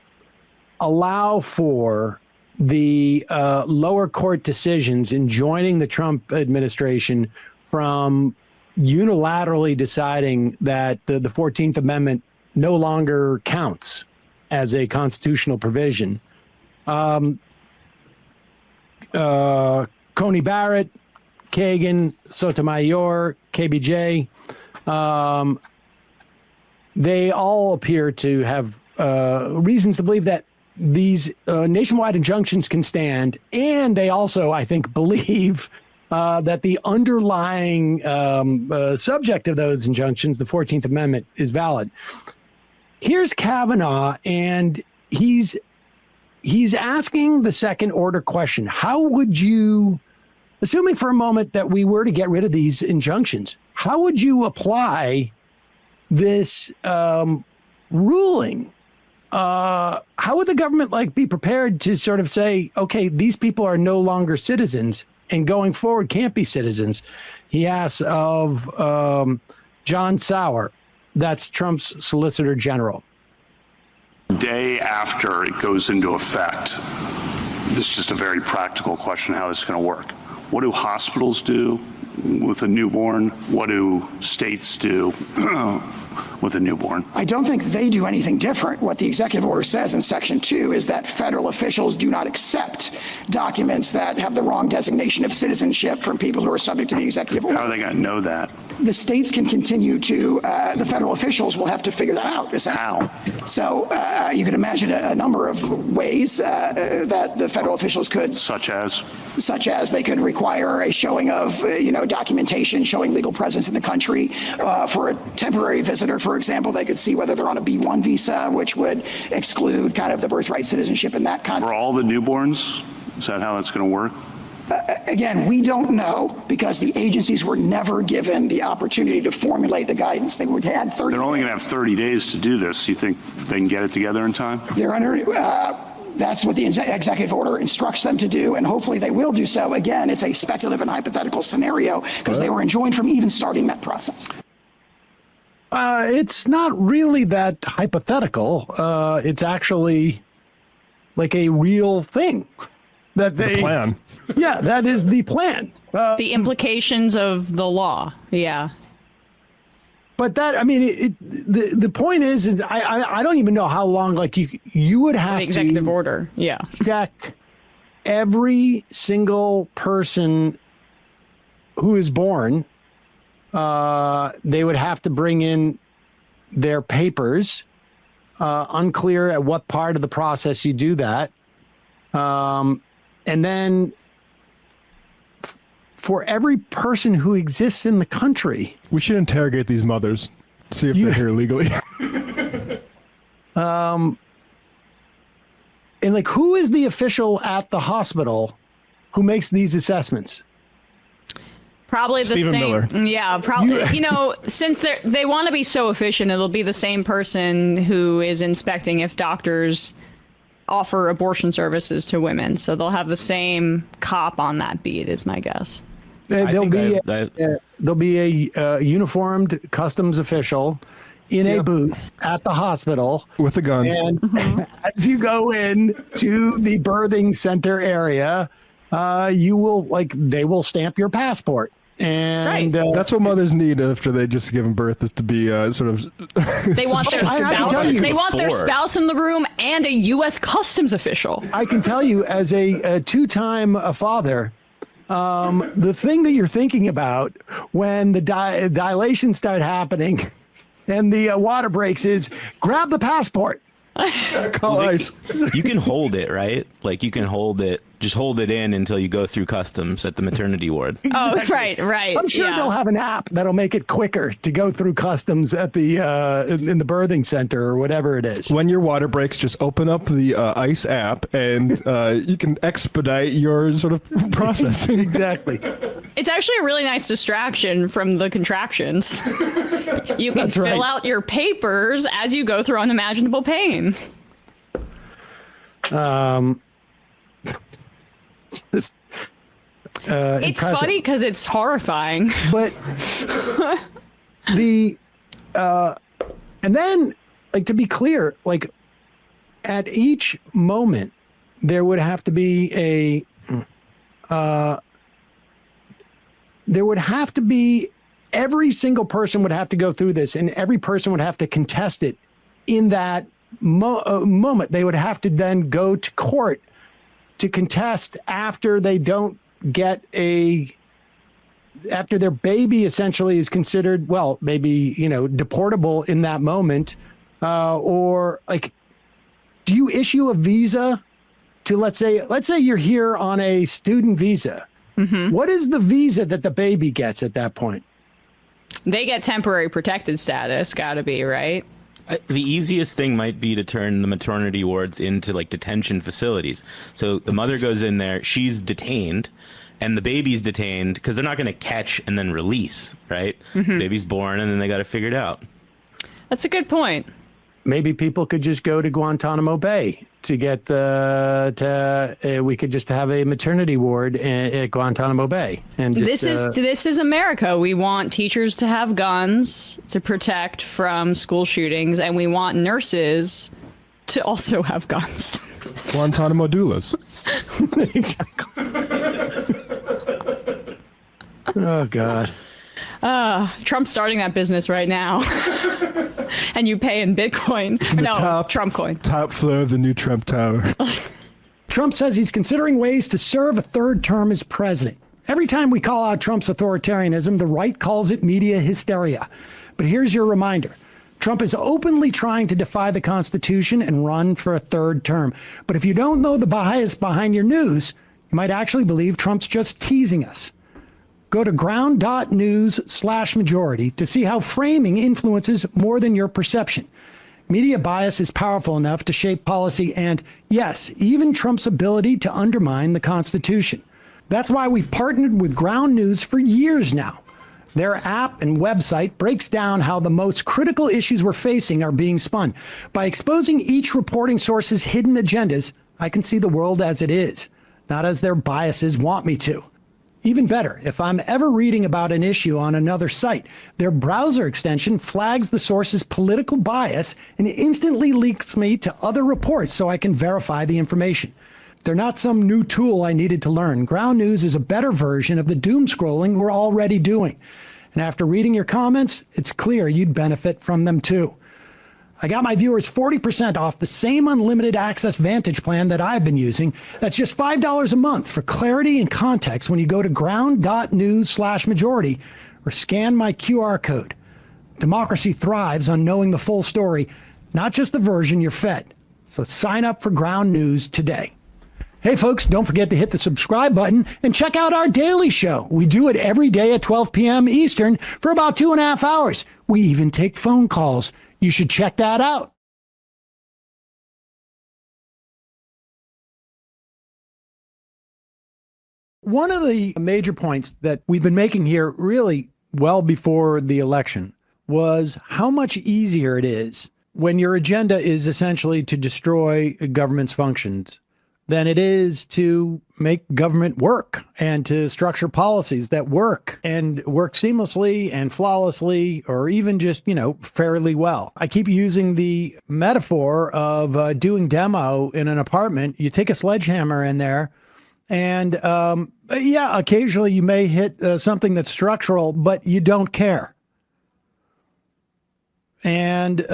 allow for the lower court decisions in joining the Trump administration from unilaterally deciding that the 14th Amendment no longer counts as a constitutional provision. Coney Barrett, Kagan, Sotomayor, KBJ, they all appear to have reasons to believe that these nationwide injunctions can stand. And they also, I think, believe that the underlying subject of those injunctions, the 14th Amendment, is valid. Here's Kavanaugh, and he's asking the second order question. How would you, assuming for a moment that we were to get rid of these injunctions, how would you apply this ruling? How would the government be prepared to sort of say, okay, these people are no longer citizens and going forward can't be citizens? He asks of John Sauer, that's Trump's Solicitor General. Day after it goes into effect, this is just a very practical question how this is going to work. What do hospitals do with a newborn? What do states do with a newborn? I don't think they do anything different. What the executive order says in Section 2 is that federal officials do not accept documents that have the wrong designation of citizenship from people who are subject to the executive order. How are they going to know that? The states can continue to, the federal officials will have to figure that out. How? So you could imagine a number of ways that the federal officials could. Such as? Such as they could require a showing of, documentation showing legal presence in the country. For a temporary visitor, for example, they could see whether they're on a B1 visa, which would exclude kind of the birthright citizenship in that country. For all the newborns? Is that how that's going to work? Again, we don't know because the agencies were never given the opportunity to formulate the guidance. They would have 30 They're only going to have 30 days to do this. You think they can get it together in time? They're under, that's what the executive order instructs them to do, and hopefully they will do so. Again, it's a speculative and hypothetical scenario because they were enjoined from even starting that process. It's not really that hypothetical. It's actually like a real thing. That the plan. Yeah, that is the plan. The implications of the law. Yeah. But that, I mean, the point is I don't even know how long, you would have the executive to order. Yeah. check every single person who is born. They would have to bring in their papers. Unclear at what part of the process you do that. And then for every person who exists in the country. We should interrogate these mothers, see if they're here legally. And who is the official at the hospital who makes these assessments? Probably the Stephen same. Miller. Yeah, probably. Since they want to be so efficient, it'll be the same person who is inspecting if doctors offer abortion services to women. So they'll have the same cop on that beat, is my guess. There'll be a uniformed customs official in a booth at the hospital with a gun. And as you go in to the birthing center area, you will they will stamp your passport. And that's what mothers need after they just given birth, is to be sort of. They want their spouse. They want their spouse in the room and a U.S. Customs official. I can tell you, as a two-time father, the thing that you're thinking about when the dilations start happening and the water breaks is grab the passport. Call ICE. You can hold it, right? You can hold it. Just hold it in until you go through customs at the maternity ward. Oh, right. I'm sure they'll have an app that'll make it quicker to go through customs at the in the birthing center or whatever it is. When your water breaks, just open up the ICE app and you can expedite your sort of processing. Exactly. It's actually a really nice distraction from the contractions. You can fill out your papers as you go through unimaginable pain. It's impressive. Funny because it's horrifying. But and then, to be clear, at each moment, there would have to be every single person would have to go through this, and every person would have to contest it in that moment. They would have to then go to court to contest after they don't get after their baby essentially is considered, well, maybe, deportable in that moment. Or like, do you issue a visa to, let's say you're here on a student visa. Mm-hmm. What is the visa that the baby gets at that point? They get temporary protected status, gotta be, right? The easiest thing might be to turn the maternity wards into like detention facilities. So the mother goes in there, she's detained, and the baby's detained because they're not going to catch and then release, right? Mm-hmm. Baby's born and then they got to figure it out. That's a good point. Maybe people could just go to Guantanamo Bay to get we could just have a maternity ward at Guantanamo Bay. And just, this is America. We want teachers to have guns to protect from school shootings, and we want nurses to also have guns. Guantanamo doulas. Exactly. Oh, God. Trump's starting that business right now. And you pay in Bitcoin. No, Trump coin. Top floor of the new Trump Tower. Trump says he's considering ways to serve a third term as president. Every time we call out Trump's authoritarianism, the right calls it media hysteria. But here's your reminder. Trump is openly trying to defy the Constitution and run for a third term. But if you don't know the bias behind your news, you might actually believe Trump's just teasing us. Go to ground.news/majority to see how framing influences more than your perception. Media bias is powerful enough to shape policy and, yes, even Trump's ability to undermine the Constitution. That's why we've partnered with Ground News for years now. Their app and website breaks down how the most critical issues we're facing are being spun. By exposing each reporting source's hidden agendas, I can see the world as it is, not as their biases want me to. Even better, if I'm ever reading about an issue on another site, their browser extension flags the source's political bias and instantly links me to other reports so I can verify the information. They're not some new tool I needed to learn. Ground News is a better version of the doom scrolling we're already doing. And after reading your comments, it's clear you'd benefit from them too. I got my viewers 40% off the same unlimited access Vantage plan that I've been using. That's just $5 a month for clarity and context when you go to ground.news/majority or scan my QR code. Democracy thrives on knowing the full story, not just the version you're fed. So sign up for Ground News today. Hey folks, don't forget to hit the subscribe button and check out our daily show. We do it every day at 12 p.m. Eastern for about 2.5 hours. We even take phone calls. You should check that out. One of the major points that we've been making here really well before the election was how much easier it is when your agenda is essentially to destroy government's functions than it is to make government work and to structure policies that work and work seamlessly and flawlessly, or even just, fairly well. I keep using the metaphor of doing demo in an apartment. You take a sledgehammer in there and, occasionally you may hit something that's structural, but you don't care. And,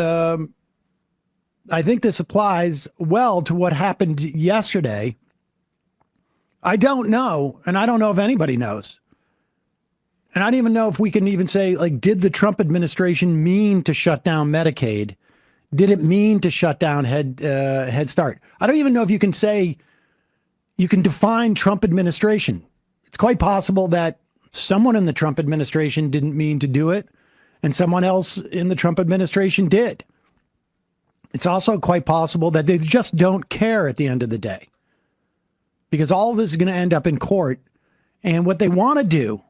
I think this applies well to what happened yesterday. I don't know, and I don't know if anybody knows. And I don't even know if we can even say, did the Trump administration mean to shut down Medicaid? Did it mean to shut down Head Start? I don't even know if you can say, you can define Trump administration. It's quite possible that someone in the Trump administration didn't mean to do it, and someone else in the Trump administration did. It's also quite possible that they just don't care at the end of the day, because all of this is going to end up in court. And what they want to do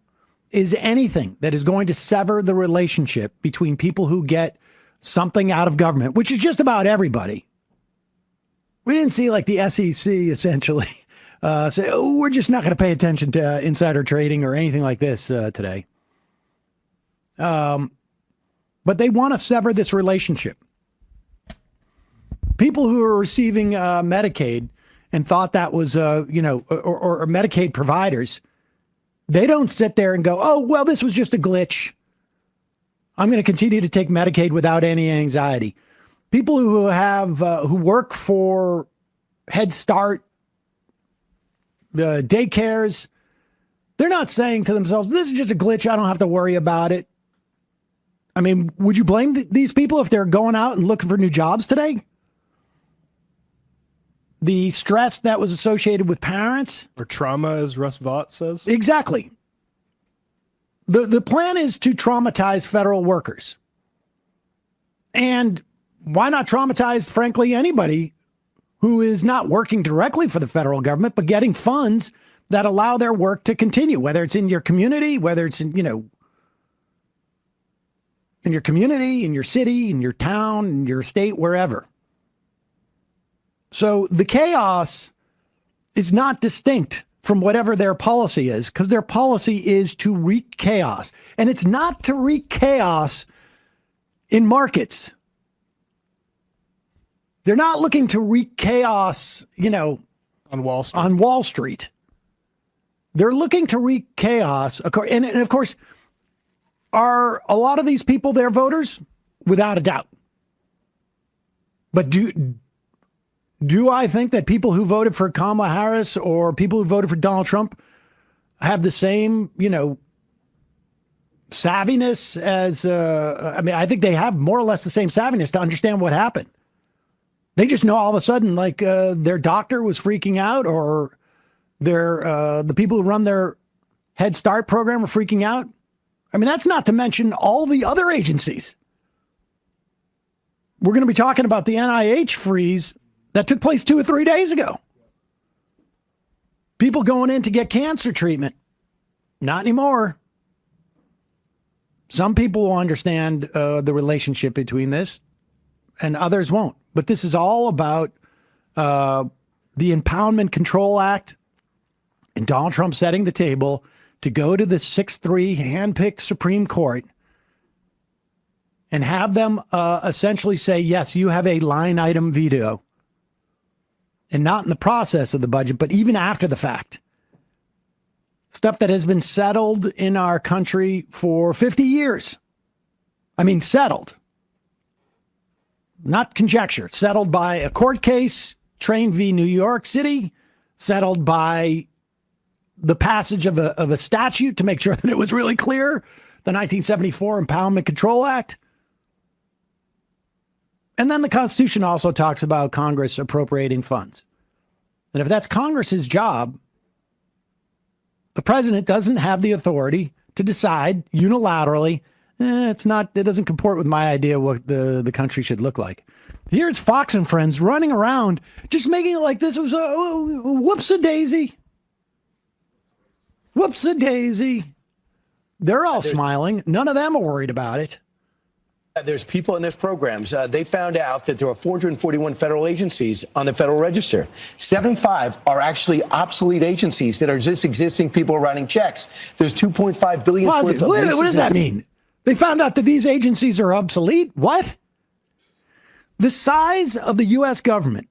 is anything that is going to sever the relationship between people who get something out of government, which is just about everybody. We didn't see the SEC essentially say, oh, we're just not going to pay attention to insider trading or anything like this today. But they want to sever this relationship. People who are receiving Medicaid and thought that was, or Medicaid providers, they don't sit there and go, oh, well, this was just a glitch. I'm going to continue to take Medicaid without any anxiety. People who have who work for Head Start, daycares, they're not saying to themselves, this is just a glitch, I don't have to worry about it. I mean, would you blame these people if they're going out and looking for new jobs today? The stress that was associated with parents. Or trauma, as Russ Vought says. Exactly. The plan is to traumatize federal workers. And why not traumatize, frankly, anybody who is not working directly for the federal government, but getting funds that allow their work to continue, whether it's in your community, whether it's in, in your community, in your city, in your town, in your state, wherever. So the chaos is not distinct from whatever their policy is, because their policy is to wreak chaos. And it's not to wreak chaos in markets. They're not looking to wreak chaos, on Wall Street. They're looking to wreak chaos. And of course, are a lot of these people their voters? Without a doubt. But do I think that people who voted for Kamala Harris or people who voted for Donald Trump have the same, savviness as, I think they have more or less the same savviness to understand what happened. They just know all of a sudden, like their doctor was freaking out, or the people who run their Head Start program are freaking out. I mean, that's not to mention all the other agencies. We're going to be talking about the NIH freeze that took place 2 or 3 days ago. People going in to get cancer treatment. Not anymore. Some people will understand the relationship between this, and others won't. But this is all about the Impoundment Control Act and Donald Trump setting the table to go to the 6-3 handpicked Supreme Court and have them essentially say, yes, you have a line item veto. And not in the process of the budget, but even after the fact. Stuff that has been settled in our country for 50 years. I mean, settled. Not conjecture. Settled by a court case, Train v. New York City, settled by the passage of a statute to make sure that it was really clear, the 1974 Impoundment Control Act. And then the Constitution also talks about Congress appropriating funds. And if that's Congress's job, the president doesn't have the authority to decide unilaterally, it doesn't comport with my idea what the country should look like. Here's Fox and friends running around, just making it like this was a whoops-a-daisy. Whoops-a-daisy. They're all smiling. None of them are worried about it. There's people and there's programs. They found out that there are 441 federal agencies on the Federal Register. 75 are actually obsolete agencies that are just existing people writing checks. There's $2.5 billion. What does that mean? They found out that these agencies are obsolete? What? The size of the U.S. government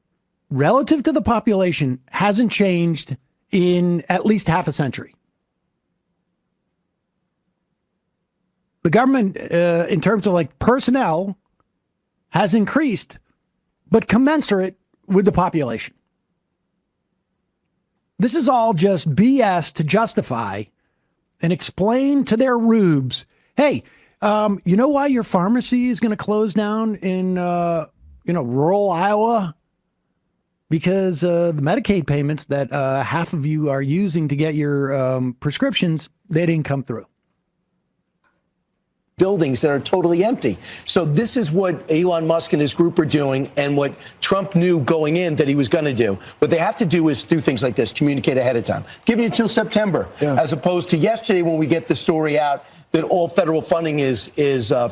relative to the population hasn't changed in at least half a century. The government, in terms of like personnel, has increased, but commensurate with the population. This is all just BS to justify and explain to their rubes, hey, you know why your pharmacy is going to close down in rural Iowa? Because the Medicaid payments that half of you are using to get your prescriptions, they didn't come through. Buildings that are totally empty. So this is what Elon Musk and his group are doing, and what Trump knew going in that he was going to do. What they have to do is do things like this, communicate ahead of time. Give you until September, as opposed to yesterday when we get the story out that all federal funding is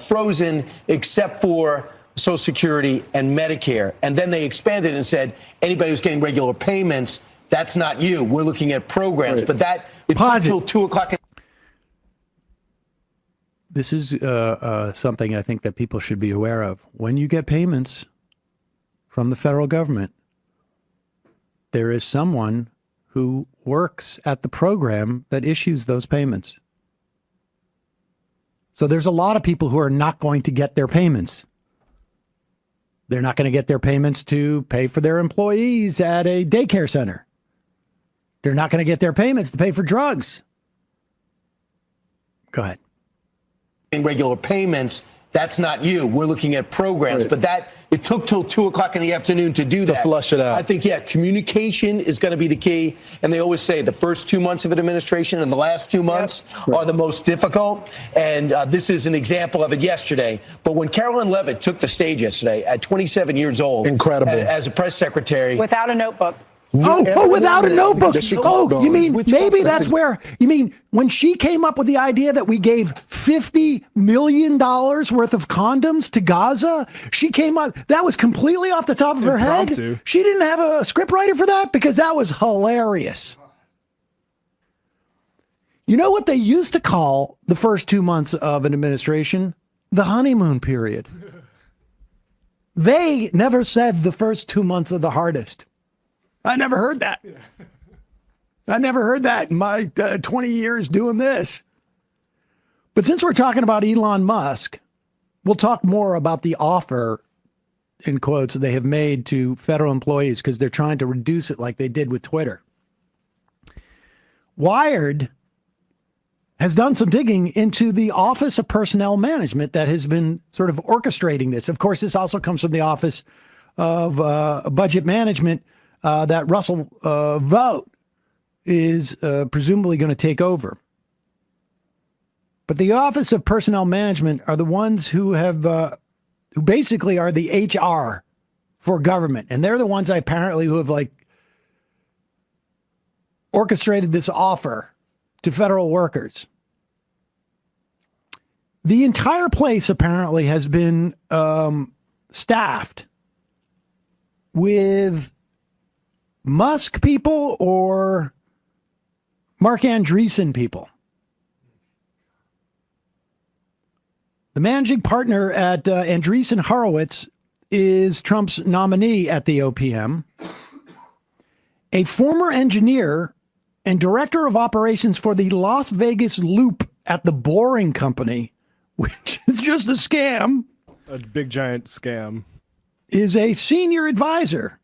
frozen except for Social Security and Medicare. And then they expanded and said, anybody who's getting regular payments, that's not you. We're looking at programs. Right. But it's until 2 o'clock. This is something I think that people should be aware of. When you get payments from the federal government, there is someone who works at the program that issues those payments. So there's a lot of people who are not going to get their payments. They're not going to get their payments to pay for their employees at a daycare center. They're not going to get their payments to pay for drugs. Go ahead. In regular payments, that's not you. We're looking at programs, but it took till 2:00 in the afternoon to do that. To flush it out. I think, communication is going to be the key. And they always say the first 2 months of an administration and the last 2 months are the most difficult. And this is an example of it yesterday. But when Carolyn Leavitt took the stage yesterday at 27 years old, incredible, as a press secretary, without a notebook. Without a notebook. You mean maybe that's where, when she came up with the idea that we gave $50 million worth of condoms to Gaza, she came up, that was completely off the top of her head. She didn't have a scriptwriter for that because that was hilarious. You know what they used to call the first 2 months of an administration? The honeymoon period. They never said the first 2 months are the hardest. I never heard that. I never heard that in my 20 years doing this. But since we're talking about Elon Musk, we'll talk more about the offer, in quotes, they have made to federal employees because they're trying to reduce it like they did with Twitter. Wired has done some digging into the Office of Personnel Management that has been sort of orchestrating this. Of course, this also comes from the Office of Budget Management, that Russell Vought is presumably going to take over. But the Office of Personnel Management are the ones who have, who basically are the HR for government. And they're the ones apparently who have orchestrated this offer to federal workers. The entire place apparently has been staffed with Musk people or Mark Andreessen people. The managing partner at Andreessen Horowitz is Trump's nominee at the OPM, a former engineer and director of operations for the Las Vegas Loop at the Boring Company, which is just a scam. A big giant scam. Is a senior advisor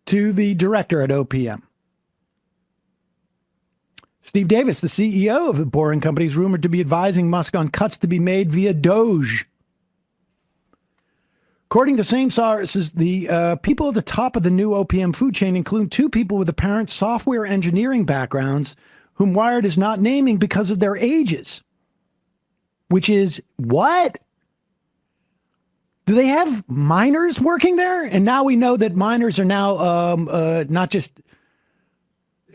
to the director at OPM. Steve Davis, the CEO of the Boring Company, is rumored to be advising Musk on cuts to be made via Doge. According to the same sources, the people at the top of the new OPM food chain include two people with apparent software engineering backgrounds whom Wired is not naming because of their ages. Which is what? Do they have minors working there? And now we know that minors are now not just,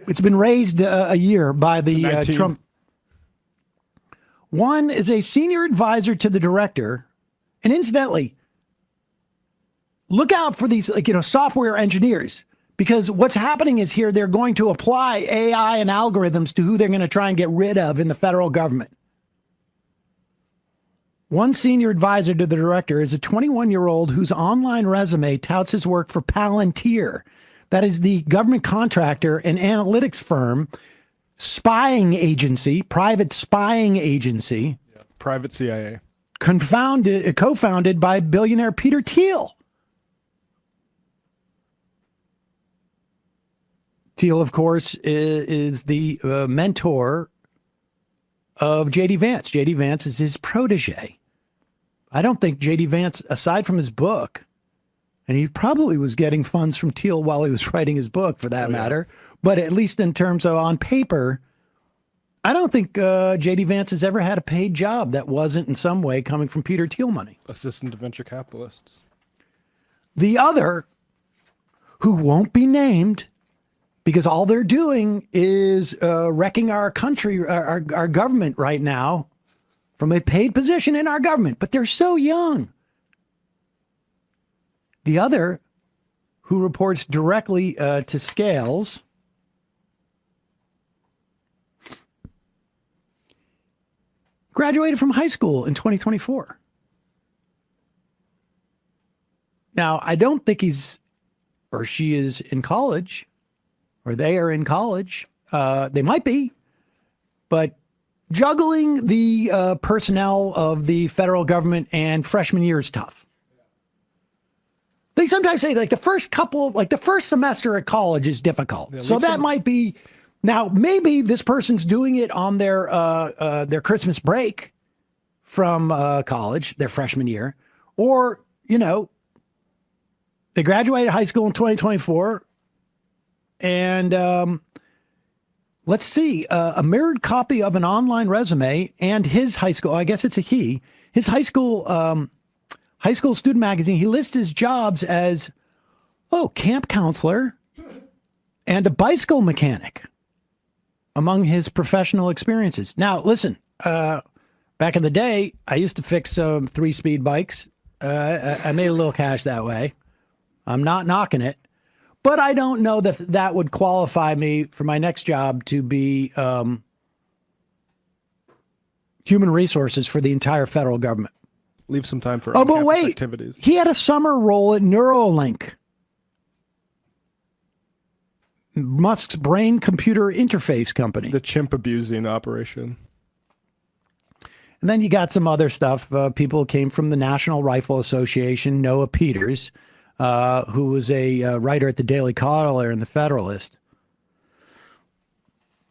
it's been raised a year by the Trump. One is a senior advisor to the director. And incidentally, look out for these, software engineers, because what's happening is here, they're going to apply AI and algorithms to who they're going to try and get rid of in the federal government. One senior advisor to the director is a 21-year-old whose online resume touts his work for Palantir. That is the government contractor and analytics firm, spying agency, private spying agency. Yeah, private CIA. Co-founded by billionaire Peter Thiel. Thiel, of course, is the mentor of J.D. Vance. J.D. Vance is his protege. I don't think J.D. Vance, aside from his book, and he probably was getting funds from Thiel while he was writing his book, for that matter, but at least in terms of on paper, I don't think J.D. Vance has ever had a paid job that wasn't in some way coming from Peter Thiel money. Assistant to venture capitalists. The other, who won't be named, because all they're doing is wrecking our country, our government right now, from a paid position in our government, but they're so young. The other, who reports directly to Scales, graduated from high school in 2024. Now, I don't think he's or she is in college, or they are in college. They might be, but juggling the personnel of the federal government and freshman year is tough. They sometimes say like the first semester at college is difficult. So that might be, now maybe this person's doing it on their Christmas break from college, their freshman year, or, they graduated high school in 2024 and let's see, a mirrored copy of an online resume and his high school, I guess it's a he, his high school student magazine, he lists his jobs as, camp counselor and a bicycle mechanic among his professional experiences. Now, listen, back in the day, I used to fix 3-speed bikes. I made a little cash that way. I'm not knocking it. But I don't know that that would qualify me for my next job to be human resources for the entire federal government. Leave some time for but wait, activities. He had a summer role at Neuralink, Musk's brain-computer interface company. The chimp abusing operation. And then you got some other stuff. People came from the National Rifle Association, Noah Peters, who was a writer at the Daily Caller and the Federalist.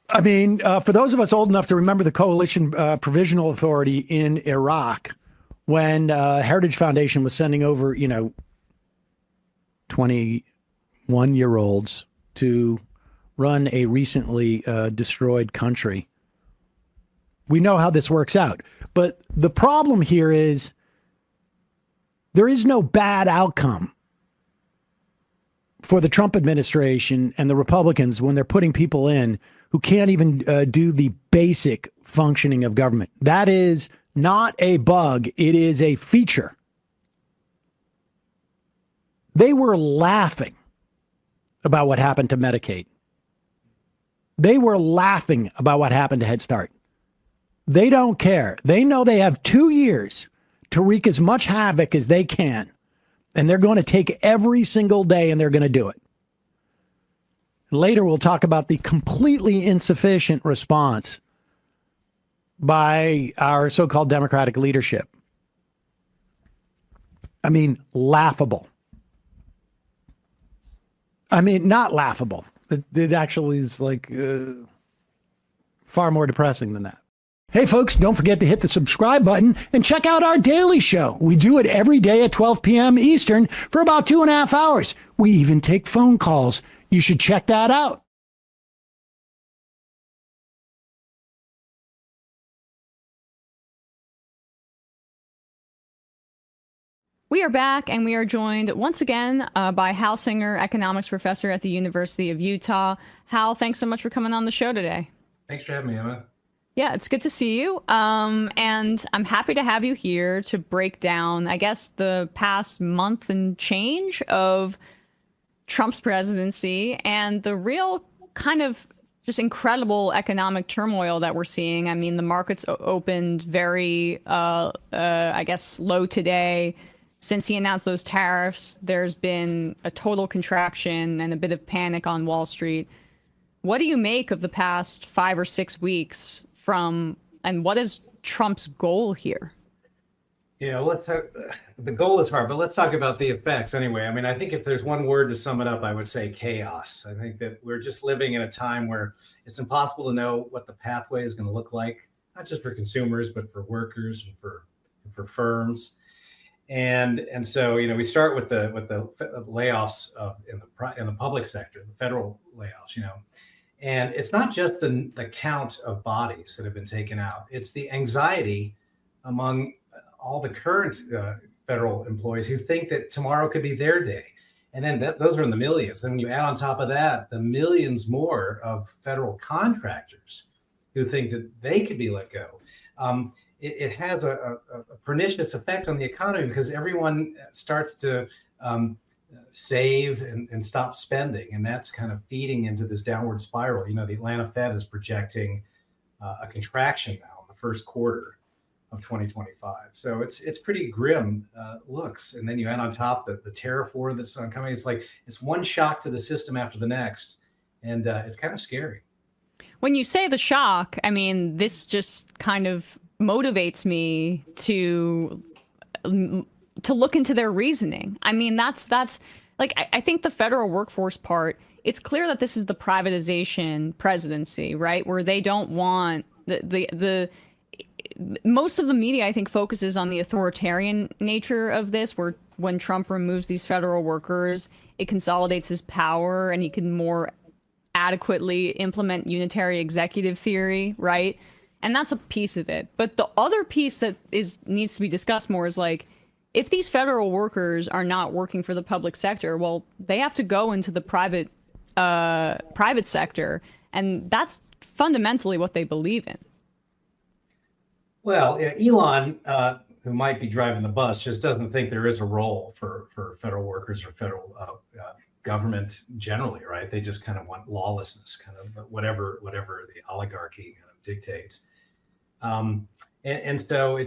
I mean, for those of us old enough to remember the Coalition Provisional Authority in Iraq, when Heritage Foundation was sending over, 21-year-olds to run a recently destroyed country. We know how this works out. But the problem here is there is no bad outcome for the Trump administration and the Republicans when they're putting people in who can't even do the basic functioning of government. That is not a bug. It is a feature. They were laughing about what happened to Medicaid. They were laughing about what happened to Head Start. They don't care. They know they have 2 years to wreak as much havoc as they can. And they're going to take every single day and they're going to do it. Later, we'll talk about the completely insufficient response by our so-called Democratic leadership. I mean, laughable. I mean, not laughable. It actually is like far more depressing than that. Hey, folks, don't forget to hit the subscribe button and check out our daily show. We do it every day at 12 p.m. Eastern for about 2.5 hours. We even take phone calls. You should check that out. We are back, and we are joined once again by Hal Singer, economics professor at the University of Utah. Hal, thanks so much for coming on the show today. Thanks for having me, Emma. Yeah, it's good to see you. And I'm happy to have you here to break down, I guess, the past month and change of Trump's presidency and the real kind of just incredible economic turmoil that we're seeing. I mean, the markets opened very, I guess, low today. Since he announced those tariffs, there's been a total contraction and a bit of panic on Wall Street. What do you make of the past 5 or 6 weeks and what is Trump's goal here? Yeah, let's talk, the goal is hard, but let's talk about the effects anyway. I mean, I think if there's one word to sum it up, I would say chaos. I think that we're just living in a time where it's impossible to know what the pathway is going to look like, not just for consumers, but for workers and for firms. And so, we start with the layoffs in the public sector, the federal layoffs, and it's not just the count of bodies that have been taken out. It's the anxiety among all the current federal employees who think that tomorrow could be their day. And then those are in the millions. Then when you add on top of that, the millions more of federal contractors who think that they could be let go. It has a pernicious effect on the economy because everyone starts to save and stop spending. And that's kind of feeding into this downward spiral. The Atlanta Fed is projecting a contraction now in the first quarter of 2025. So it's pretty grim looks. And then you add on top the tariff war that's coming. It's one shock to the system after the next. And it's kind of scary. when you say the shock, I mean, this just kind of motivates me to look into their reasoning. I mean, that's like, I think the federal workforce part, it's clear that this is the privatization presidency, right? Where they don't want the most of the media, I think, focuses on the authoritarian nature of this, where when Trump removes these federal workers, it consolidates his power and he can more adequately implement unitary executive theory, right? And that's a piece of it. But the other piece that needs to be discussed more is like, if these federal workers are not working for the public sector, well, they have to go into the private sector, and that's fundamentally what they believe in. Well, Elon, who might be driving the bus, just doesn't think there is a role for federal workers or federal government generally, right? They just kind of want lawlessness, kind of whatever the oligarchy kind of dictates. And so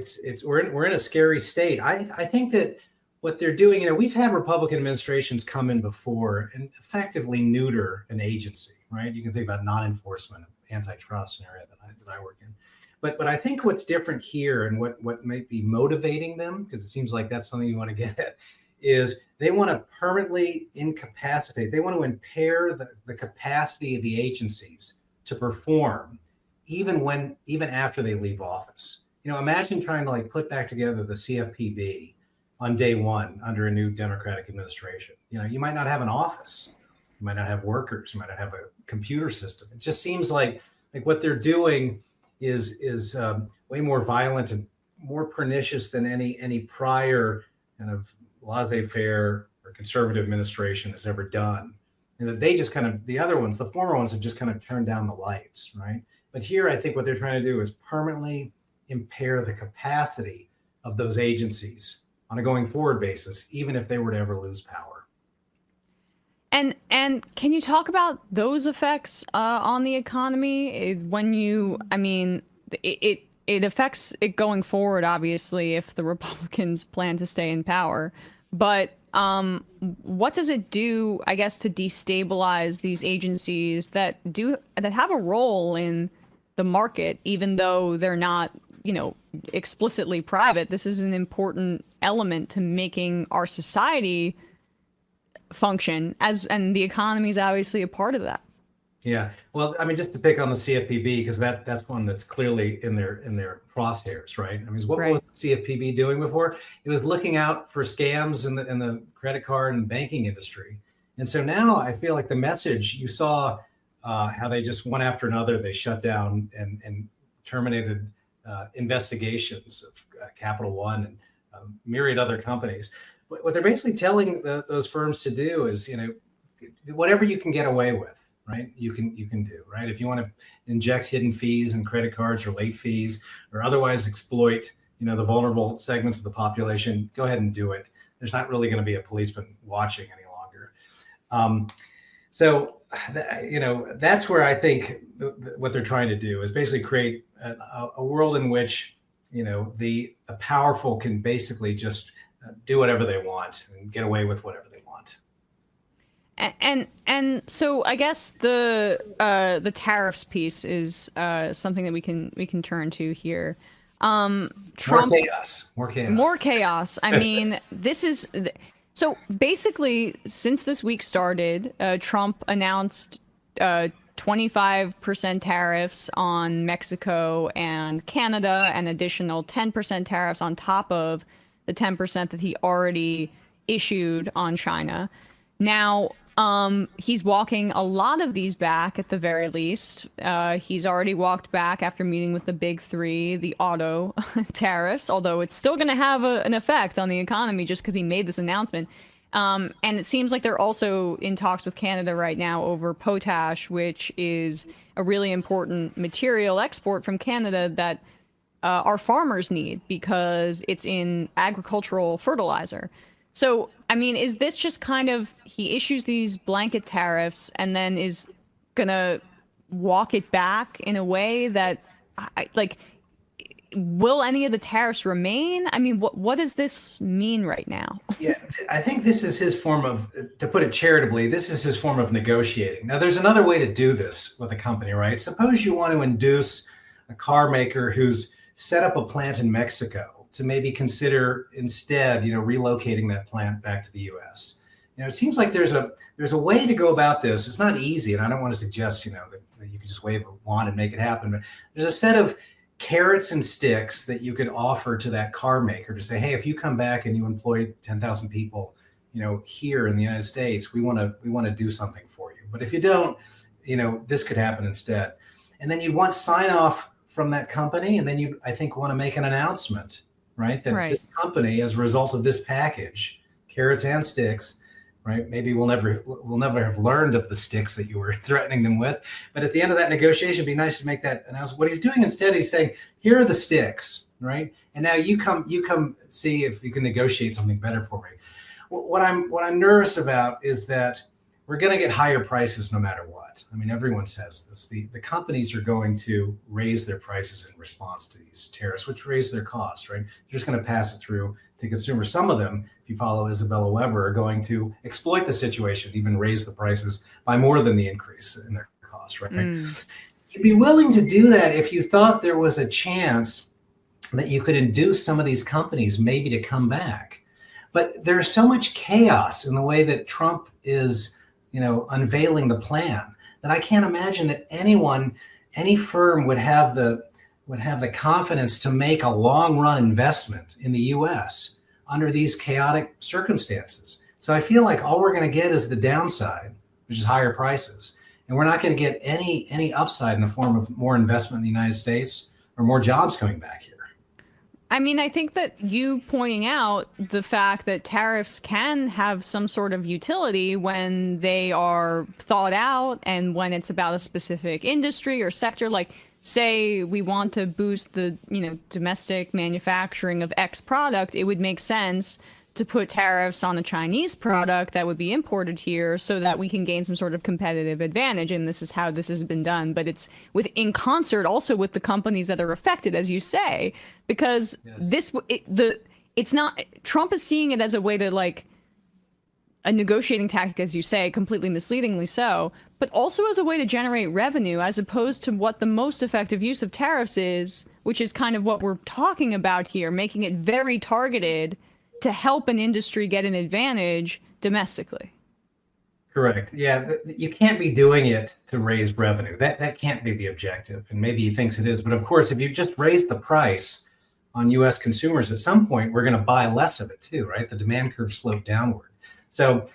we're in a scary state. I think that what they're doing, we've had Republican administrations come in before and effectively neuter an agency, right? You can think about non-enforcement, antitrust, an area that I work in. But I think what's different here and what might be motivating them, because it seems like that's something you want to get at, is they want to permanently incapacitate. They want to impair the capacity of the agencies to perform, even after they leave office. Imagine trying to put back together the CFPB on day one under a new Democratic administration. You might not have an office, you might not have workers, you might not have a computer system. It just seems like what they're doing is way more violent and more pernicious than any prior kind of laissez-faire or conservative administration has ever done. And that they just the former ones have just kind of turned down the lights, right? But here, I think what they're trying to do is permanently impair the capacity of those agencies on a going forward basis, even if they were to ever lose power. And can you talk about those effects on the economy? It affects it going forward, obviously, if the Republicans plan to stay in power. But what does it do, I guess, to destabilize these agencies that have a role in the market, even though they're not, explicitly private? This is an important element to making our society function, and the economy is obviously a part of that. Yeah, well, just to pick on the CFPB, because that's one that's clearly in their crosshairs, right? What was the CFPB doing before? It was looking out for scams in the credit card and banking industry. And so now I feel like the message, you saw how they just one after another, they shut down and terminated investigations of Capital One and myriad other companies. What they're basically telling those firms to do is, whatever you can get away with, right? You can do, right? If you want to inject hidden fees and credit cards or late fees or otherwise exploit, the vulnerable segments of the population, go ahead and do it. There's not really going to be a policeman watching any longer. So that's where I think what they're trying to do is basically create a world in which, the powerful can basically just do whatever they want and get away with whatever they want. And so I guess the tariffs piece is something that we can turn to here. Trump, more chaos. This is so basically, since this week started, Trump announced 25% tariffs on Mexico and Canada, and additional 10% tariffs on top of the 10% that he already issued on China. Now, he's walking a lot of these back at the very least. He's already walked back after meeting with the big three, the auto tariffs, although it's still going to have an effect on the economy just because he made this announcement. And it seems like they're also in talks with Canada right now over potash, which is a really important material export from Canada that our farmers need because it's in agricultural fertilizer. So, is this just kind of, he issues these blanket tariffs and then is going to walk it back in a way that, will any of the tariffs remain? I mean, what does this mean right now? Yeah, I think this is his form of, to put it charitably, this is his form of negotiating. Now, there's another way to do this with a company, right? Suppose you want to induce a car maker who's set up a plant in Mexico to maybe consider instead, relocating that plant back to the U.S. It seems like there's a way to go about this. It's not easy, and I don't want to suggest, that you can just wave a wand and make it happen. But there's a set of carrots and sticks that you could offer to that car maker to say, hey, if you come back and you employ 10,000 people, here in the United States, we want to do something for you. But if you don't, this could happen instead. And then you'd want sign off from that company, and then you, I think, want to make an announcement, right? That this company, as a result of this package, carrots and sticks, right? Maybe we'll never have learned of the sticks that you were threatening them with. But at the end of that negotiation, it'd be nice to make that announcement. What he's doing instead, he's saying, here are the sticks, right? And now you come see if you can negotiate something better for me. What I'm nervous about is that we're going to get higher prices no matter what. I mean, everyone says this. The companies are going to raise their prices in response to these tariffs, which raise their cost, right? They're just going to pass it through to consumers. Some of them, if you follow Isabella Weber, are going to exploit the situation, even raise the prices by more than the increase in their cost, right? You'd be willing to do that if you thought there was a chance that you could induce some of these companies maybe to come back. But there's so much chaos in the way that Trump is, unveiling the plan, that I can't imagine that any firm would have the confidence to make a long-run investment in the U.S. under these chaotic circumstances. So I feel like all we're going to get is the downside, which is higher prices, and we're not going to get any upside in the form of more investment in the United States or more jobs coming back here. I mean, I think that you pointing out the fact that tariffs can have some sort of utility when they are thought out and when it's about a specific industry or sector, like say we want to boost the, domestic manufacturing of X product, it would make sense to put tariffs on a Chinese product that would be imported here so that we can gain some sort of competitive advantage. And this is how this has been done. But it's in concert also with the companies that are affected, as you say, because it's not, Trump is seeing it as a way to like a negotiating tactic, as you say, completely misleadingly so, but also as a way to generate revenue, as opposed to what the most effective use of tariffs is, which is kind of what we're talking about here, making it very targeted to help an industry get an advantage domestically. Correct. Yeah, you can't be doing it to raise revenue. That can't be the objective. And maybe he thinks it is. But of course, if you just raise the price on U.S. consumers, at some point, we're going to buy less of it too, right? The demand curve sloped downward. So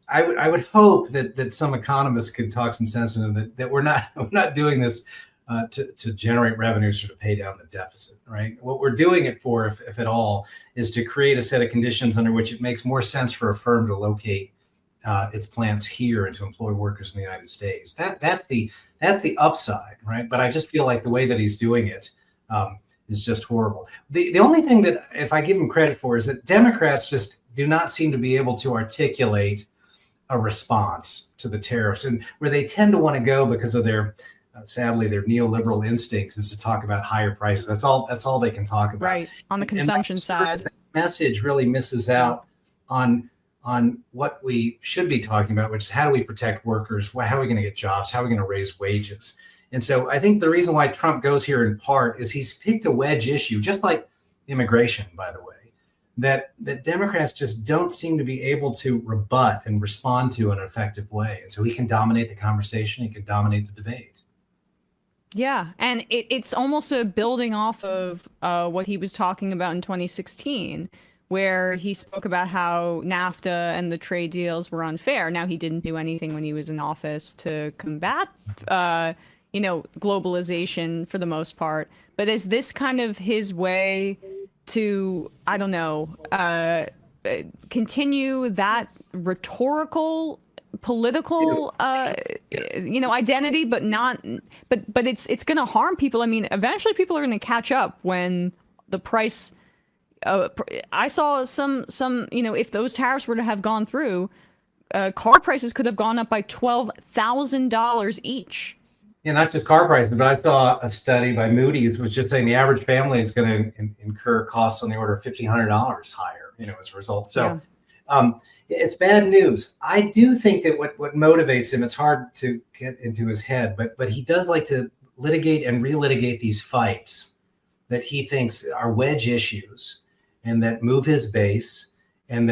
I would hope that some economists could talk some sense into that we're not doing this to generate revenues or to pay down the deficit, right? What we're doing it for, if at all, is to create a set of conditions under which it makes more sense for a firm to locate its plants here and to employ workers in the United States. That's the upside, right? But I just feel like the way that he's doing it is just horrible. The only thing that, if I give him credit for, is that Democrats just do not seem to be able to articulate a response to the tariffs, and where they tend to want to go because of their sadly, their neoliberal instincts is to talk about higher prices. That's all they can talk about. Right, on the consumption side. The message really misses out on what we should be talking about, which is how do we protect workers? How are we going to get jobs? How are we going to raise wages? And so I think the reason why Trump goes here in part is he's picked a wedge issue, just like immigration, by the way, that Democrats just don't seem to be able to rebut and respond to in an effective way. And so he can dominate the conversation. He can dominate the debate. Yeah, and it's almost a building off of what he was talking about in 2016, where he spoke about how NAFTA and the trade deals were unfair. Now, he didn't do anything when he was in office to combat, globalization for the most part. But is this kind of his way to, I don't know, continue that rhetorical political identity, but it's going to harm people. I mean, eventually people are going to catch up when the price I saw some if those tariffs were to have gone through, car prices could have gone up by $12,000 each. not just car prices, but I saw a study by Moody's which just saying the average family is going to incur costs on the order of $1,500 higher, as a result. So it's bad news. I do think that what motivates him, it's hard to get into his head, but he does like to litigate and relitigate these fights that he thinks are wedge issues and that move his base and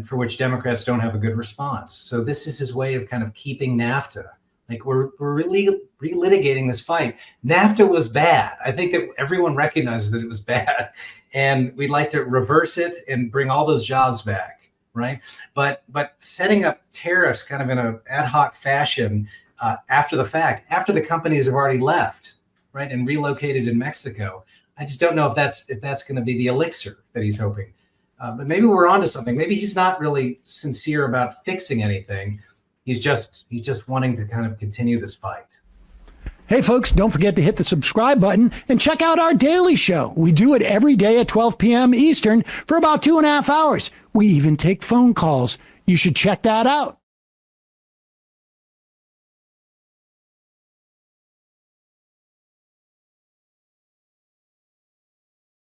for which Democrats don't have a good response. So this is his way of kind of keeping NAFTA. Like we're really relitigating this fight. NAFTA was bad. I think that everyone recognizes that it was bad, and we'd like to reverse it and bring all those jobs back, right? But setting up tariffs kind of in an ad hoc fashion after the fact, after the companies have already left, right, and relocated in Mexico, I just don't know if that's going to be the elixir that he's hoping. But maybe we're onto something. Maybe he's not really sincere about fixing anything. He's just wanting to kind of continue this fight. Hey, folks, don't forget to hit the subscribe button and check out our daily show. We do it every day at 12 p.m. Eastern for about 2.5 hours. We even take phone calls. You should check that out.